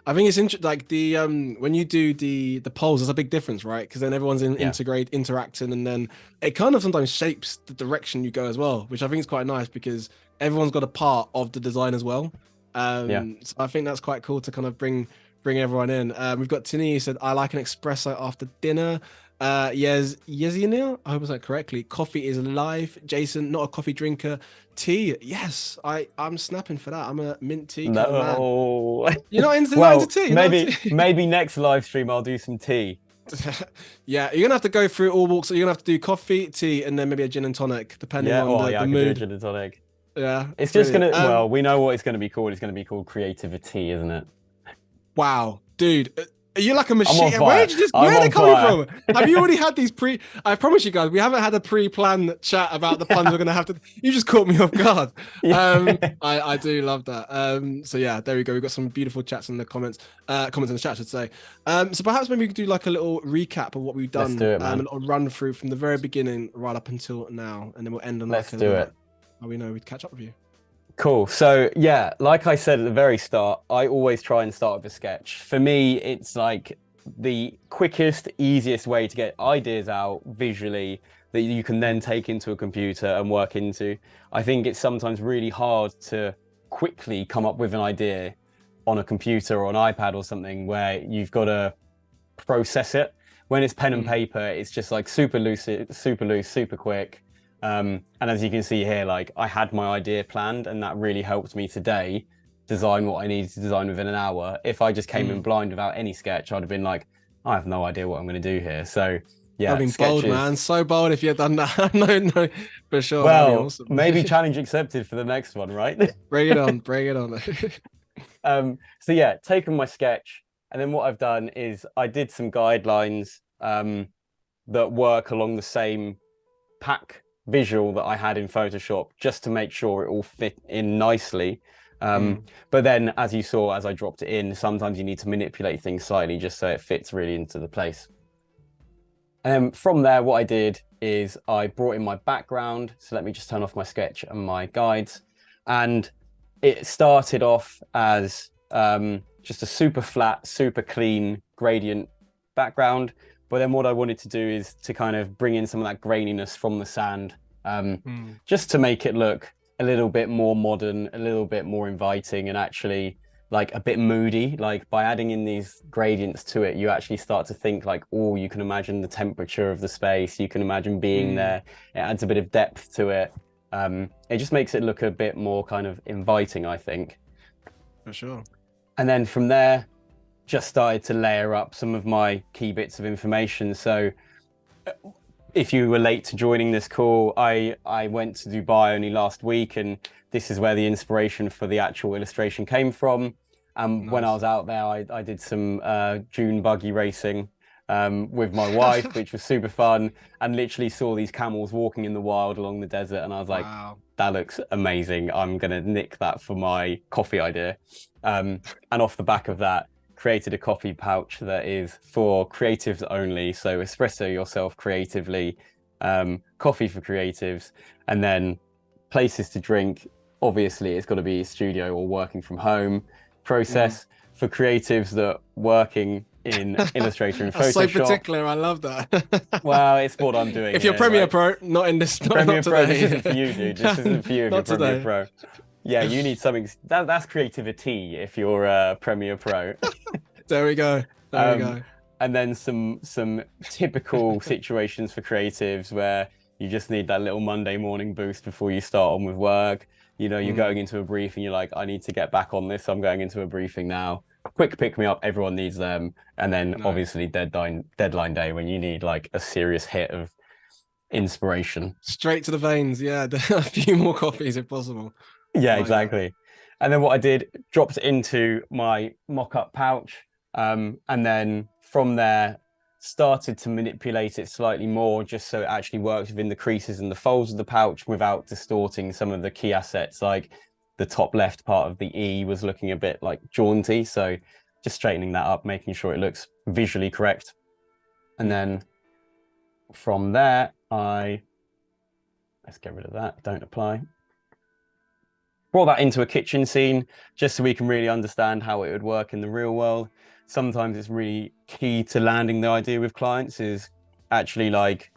I think it's interesting. Like the when you do the polls, there's a big difference, right? Because then everyone's interacting, and then it kind of sometimes shapes the direction you go as well, which I think is quite nice because everyone's got a part of the design as well. So I think that's quite cool to kind of bring everyone in. We've got Tini who said, I like an espresso after dinner. Yes, Yezinil, I hope I said that correctly. Coffee is life. Jason, not a coffee drinker. Tea, yes, I'm snapping for that. I'm a mint tea kind of man. No. You're not into Well, tea, not maybe tea. maybe next live stream I'll do some tea. Yeah, you're gonna have to go through all walks. So you're gonna have to do coffee, tea, and then maybe a gin and tonic, depending Yeah, on oh the yeah, I could do a mood. gin and tonic. Yeah, It's just brilliant. gonna, well, we know what it's gonna be called. It's gonna be called creativity, isn't it? Wow, dude, are you like a I'm on machine? fire. Where I'm are they on coming fire. from? Have you already had these pre? I promise you guys, we haven't had a pre-planned chat about the puns Yeah. we're gonna have to. You just caught me off guard. Yeah. I do love that. So yeah, there we go. We've got some beautiful chats in the comments, comments in the chat, I should say. So perhaps maybe we could do like a little recap of what we've Let's do done, it, a man. little run through from the very beginning right up until now, and then we'll end on like Let's a do little it. like, how we know we'd catch up with you. Cool. So yeah, like I said at the very start, I always try and start with a sketch. For me, it's like the quickest, easiest way to get ideas out visually that you can then take into a computer and work into. I think it's sometimes really hard to quickly come up with an idea on a computer or an iPad or something where you've got to process it. When it's pen and paper, it's just like super loose, super quick. And as you can see here, like I had my idea planned, and that really helped me today design what I needed to design within an hour. If I just came in blind without any sketch, I'd have been like, I have no idea what I'm going to do here. So I've yeah, been bold, sketches. man. So bold if you had done that. No, for sure. That'd be Well, awesome. maybe challenge accepted for the next one, right? Bring it on. Bring it on. So yeah, taken my sketch, and then what I've done is I did some guidelines that work along the same pack visual that I had in Photoshop, just to make sure it all fit in nicely. But then, as you saw, as I dropped it in, sometimes you need to manipulate things slightly just so it fits really into the place. From there, what I did is I brought in my background. So let me just turn off my sketch and my guides. And it started off as just a super flat, super clean gradient background. But then what I wanted to do is to kind of bring in some of that graininess from the sand, just to make it look a little bit more modern, a little bit more inviting, and actually like a bit moody. Like by adding in these gradients to it, you actually start to think like, oh, you can imagine the temperature of the space. You can imagine being there. It adds a bit of depth to it. It just makes it look a bit more kind of inviting, I think. For sure. And then from there, just started to layer up some of my key bits of information. So if you were late to joining this call, I went to Dubai only last week, and this is where the inspiration for the actual illustration came from. When I was out there, I did some dune buggy racing with my wife, which was super fun, and literally saw these camels walking in the wild along the desert. And I was like, that looks amazing. I'm going to nick that for my coffee idea. And off the back of that, created a coffee pouch that is for creatives only. So espresso yourself creatively, coffee for creatives, and then places to drink. Obviously, it's got to be studio or working from home process for creatives that working in Illustrator and Photoshop. So particular. I love that. Well, it's what I'm doing. If you're Premiere Pro, not in this. Premiere Pro, this isn't for you, dude. This isn't for you if you're Premiere Pro. Yeah, you need something. That's creativity if you're Premiere Pro. There we go. There we go. And then some typical situations for creatives where you just need that little Monday morning boost before you start on with work. You know, you're going into a brief and you're like, I need to get back on this. I'm going into a briefing now. Quick pick me up. Everyone needs them. And then obviously deadline day when you need like a serious hit of inspiration. Straight to the veins. Yeah, a few more coffees if possible. Yeah, exactly. And then what I did, dropped it into my mock-up pouch, and then from there started to manipulate it slightly more just so it actually works within the creases and the folds of the pouch without distorting some of the key assets. Like the top left part of the E was looking a bit like jaunty, so just straightening that up, making sure it looks visually correct. And then from there, let's get rid of that, don't apply. Brought that into a kitchen scene just so we can really understand how it would work in the real world. Sometimes it's really key to landing the idea with clients is actually like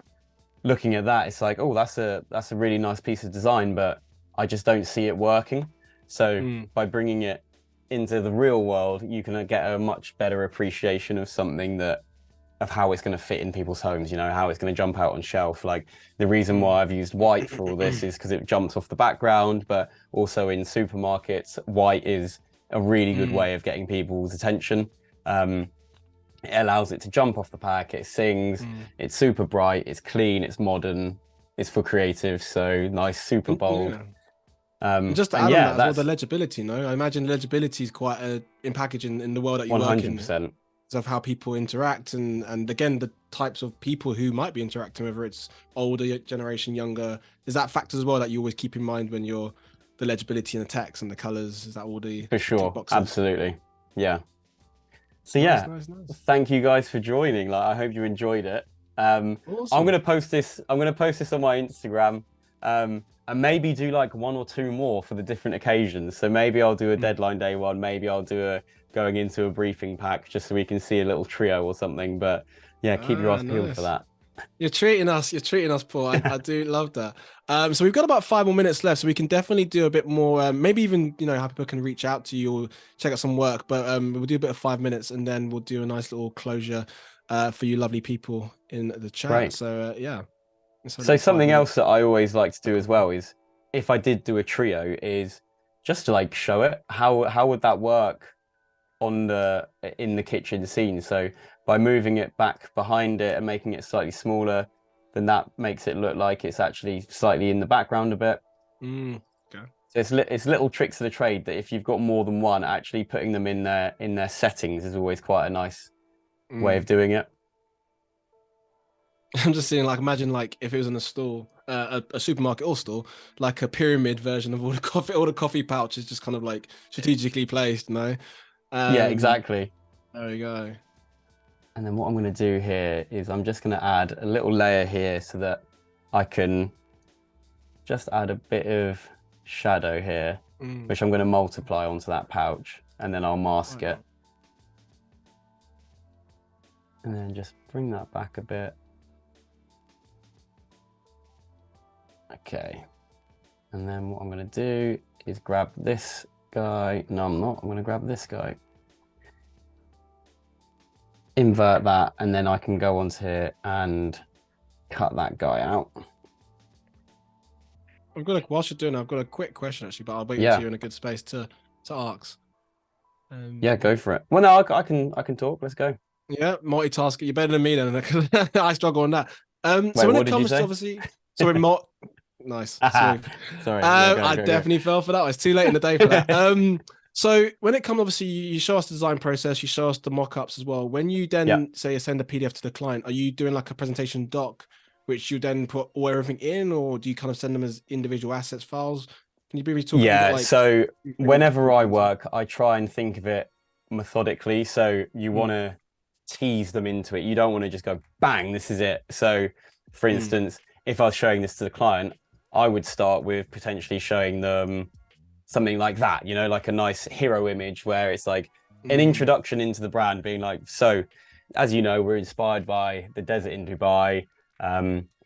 looking at that. It's like, oh, that's a really nice piece of design, but I just don't see it working. So by bringing it into the real world, you can get a much better appreciation of something that of how it's going to fit in people's homes, you know, how it's going to jump out on shelf. Like the reason why I've used white for all this is because it jumps off the background, but also in supermarkets, white is a really good way of getting people's attention. It allows it to jump off the pack, it sings, it's super bright, it's clean, it's modern, it's for creative, so nice, super bold. Just to add on that as well, the legibility, I imagine legibility is quite in packaging in the world that you work in. 100%. Of how people interact and again the types of people who might be interacting, whether it's older generation, younger, is that factors as well that you always keep in mind when you're the legibility and the text and the colors? Is that all the for sure? Absolutely, yeah. So yeah, nice. Thank you guys for joining. Like, I hope you enjoyed it. Awesome. I'm gonna post this on my Instagram, and maybe do like 1 or 2 more for the different occasions. So maybe I'll do a deadline day one, maybe I'll do a going into a briefing pack, just so we can see a little trio or something. But yeah, keep your eyes peeled for that. You're treating us, Paul. I do love that. So we've got about 5 more minutes left, so we can definitely do a bit more. Maybe even, how people can reach out to you or check out some work. But we'll do a bit of 5 minutes, and then we'll do a nice little closure for you lovely people in the chat. Right. So yeah. So something else that I always like to do as well is, if I did do a trio, is just to like show it. How would that work in the kitchen scene? So by moving it back behind it and making it slightly smaller, then that makes it look like it's actually slightly in the background a bit. Okay. So it's little tricks of the trade that if you've got more than one, actually putting them in their settings is always quite a nice way of doing it. I'm just seeing, like, imagine like if it was in a store, a supermarket or store, like a pyramid version of all the coffee pouches, just kind of like strategically placed, yeah, exactly. There we go. And then what I'm going to do here is I'm just going to add a little layer here so that I can just add a bit of shadow here, which I'm going to multiply onto that pouch, and then I'll mask it. And then just bring that back a bit. Okay. And then what I'm going to do is grab this guy. No, I'm not. I'm going to grab this guy. Invert that, and then I can go onto here and cut that guy out. Whilst you're doing it, I've got a quick question actually, but I'll wait until you're in a good space to ask. Yeah, go for it. Well, no, I can talk. Let's go. Yeah, multitask. You're better than me then. I struggle on that. So when it comes to obviously, nice. Sorry. I definitely fell for that. It's too late in the day for that. So when it comes, obviously, you show us the design process, you show us the mock-ups as well. When you then say send a PDF to the client, are you doing like a presentation doc, which you then put everything in, or do you kind of send them as individual assets files? Can you briefly talk about, like, so whenever I work, I try and think of it methodically. So you want to tease them into it. You don't want to just go, bang, this is it. So for instance, if I was showing this to the client, I would start with potentially showing them something like that, like a nice hero image where it's like an introduction into the brand, being like, so as you know, we're inspired by the desert in Dubai,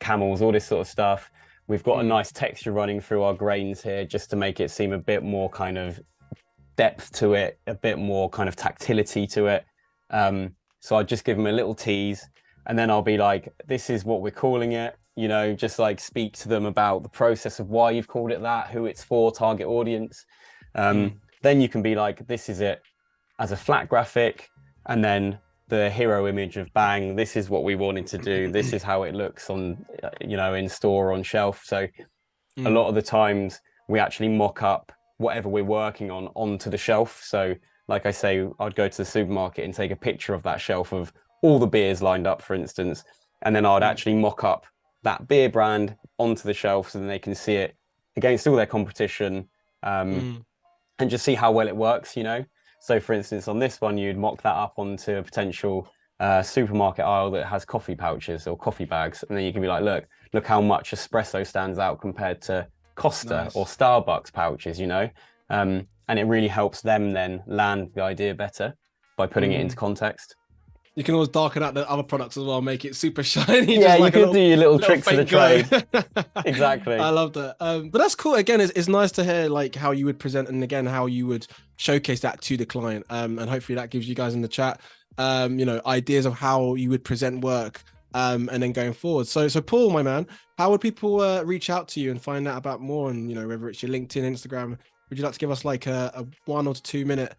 camels, all this sort of stuff. We've got a nice texture running through our grains here, just to make it seem a bit more kind of depth to it, a bit more kind of tactility to it. So I'd just give them a little tease, and then I'll be like, this is what we're calling it. Just like speak to them about the process of why you've called it that, who it's for, target audience. Then you can be like, this is it as a flat graphic, and then the hero image of bang, this is what we wanted to do. This is how it looks on, in store, on shelf. So a lot of the times we actually mock up whatever we're working on onto the shelf. So like I say, I'd go to the supermarket and take a picture of that shelf of all the beers lined up, for instance, and then I'd actually mock up that beer brand onto the shelf so then they can see it against all their competition, and just see how well it works, So for instance, on this one, you'd mock that up onto a potential supermarket aisle that has coffee pouches or coffee bags. And then you can be like, look how much espresso stands out compared to Costa or Starbucks pouches, and it really helps them then land the idea better by putting it into context. You can always darken out the other products as well, make it super shiny. Yeah, you could do your little tricks of the trade. Exactly. I love that. But that's cool. Again, it's nice to hear like how you would present, and again how you would showcase that to the client. And hopefully that gives you guys in the chat ideas of how you would present work, and then going forward. So Paul, my man, how would people reach out to you and find out about more? And whether it's your LinkedIn, Instagram, would you like to give us like a 1 or 2 minute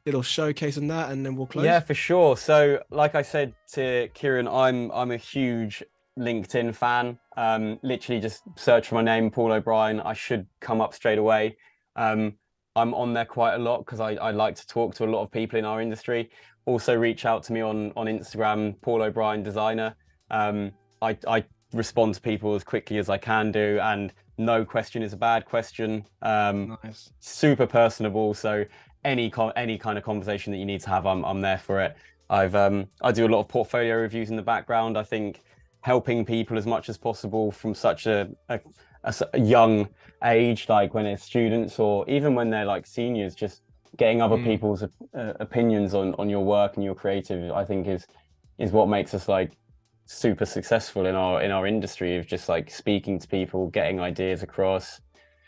little showcase on that, and then we'll close? Yeah, for sure. So, like I said to Kieran, I'm a huge LinkedIn fan. Literally just search for my name, Paul O'Brien. I should come up straight away. I'm on there quite a lot because I like to talk to a lot of people in our industry. Also, reach out to me on Instagram, Paul O'Brien Designer. I respond to people as quickly as I can do, and no question is a bad question. Nice. Super personable. So any kind of conversation that you need to have, I'm there for it. I do a lot of portfolio reviews in the background. I think helping people as much as possible from such a young age, like when they're students or even when they're like seniors, just getting other people's opinions on your work and your creative, I think is what makes us like super successful in our industry, of just like speaking to people, getting ideas across.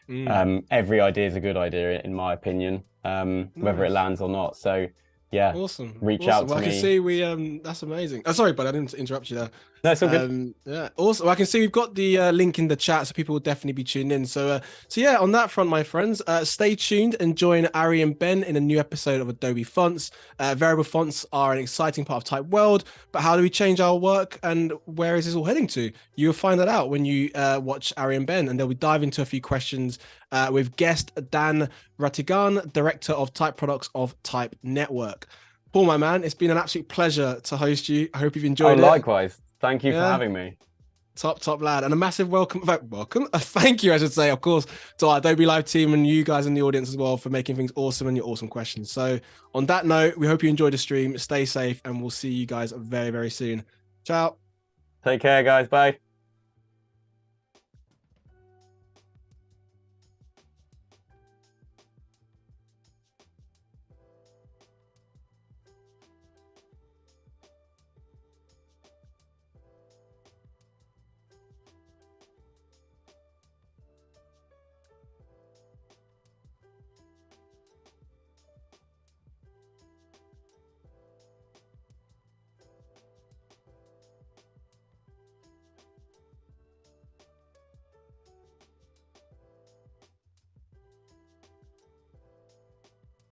Every idea is a good idea in my opinion, whether it lands or not. So yeah, awesome. reach out to I me. can see that's amazing. Oh, sorry, but I didn't interrupt you there. No, it's all good. Yeah. Also, I can see we've got the link in the chat, so people will definitely be tuned in. So yeah, on that front, my friends, stay tuned and join Ari and Ben in a new episode of Adobe Fonts. Variable fonts are an exciting part of type world, but how do we change our work, and where is this all heading to? You'll find that out when you watch Ari and Ben, and they'll be diving into a few questions with guest Dan Ratigan, Director of Type Products of Type Network. Paul, my man, it's been an absolute pleasure to host you. I hope you've enjoyed it. Likewise. Thank you for having me. Top lad. And a massive welcome, thank you, I should say, of course, to our Adobelive team and you guys in the audience as well for making things awesome and your awesome questions. So on that note, we hope you enjoyed the stream. Stay safe, and we'll see you guys very, very soon. Ciao. Take care, guys. Bye.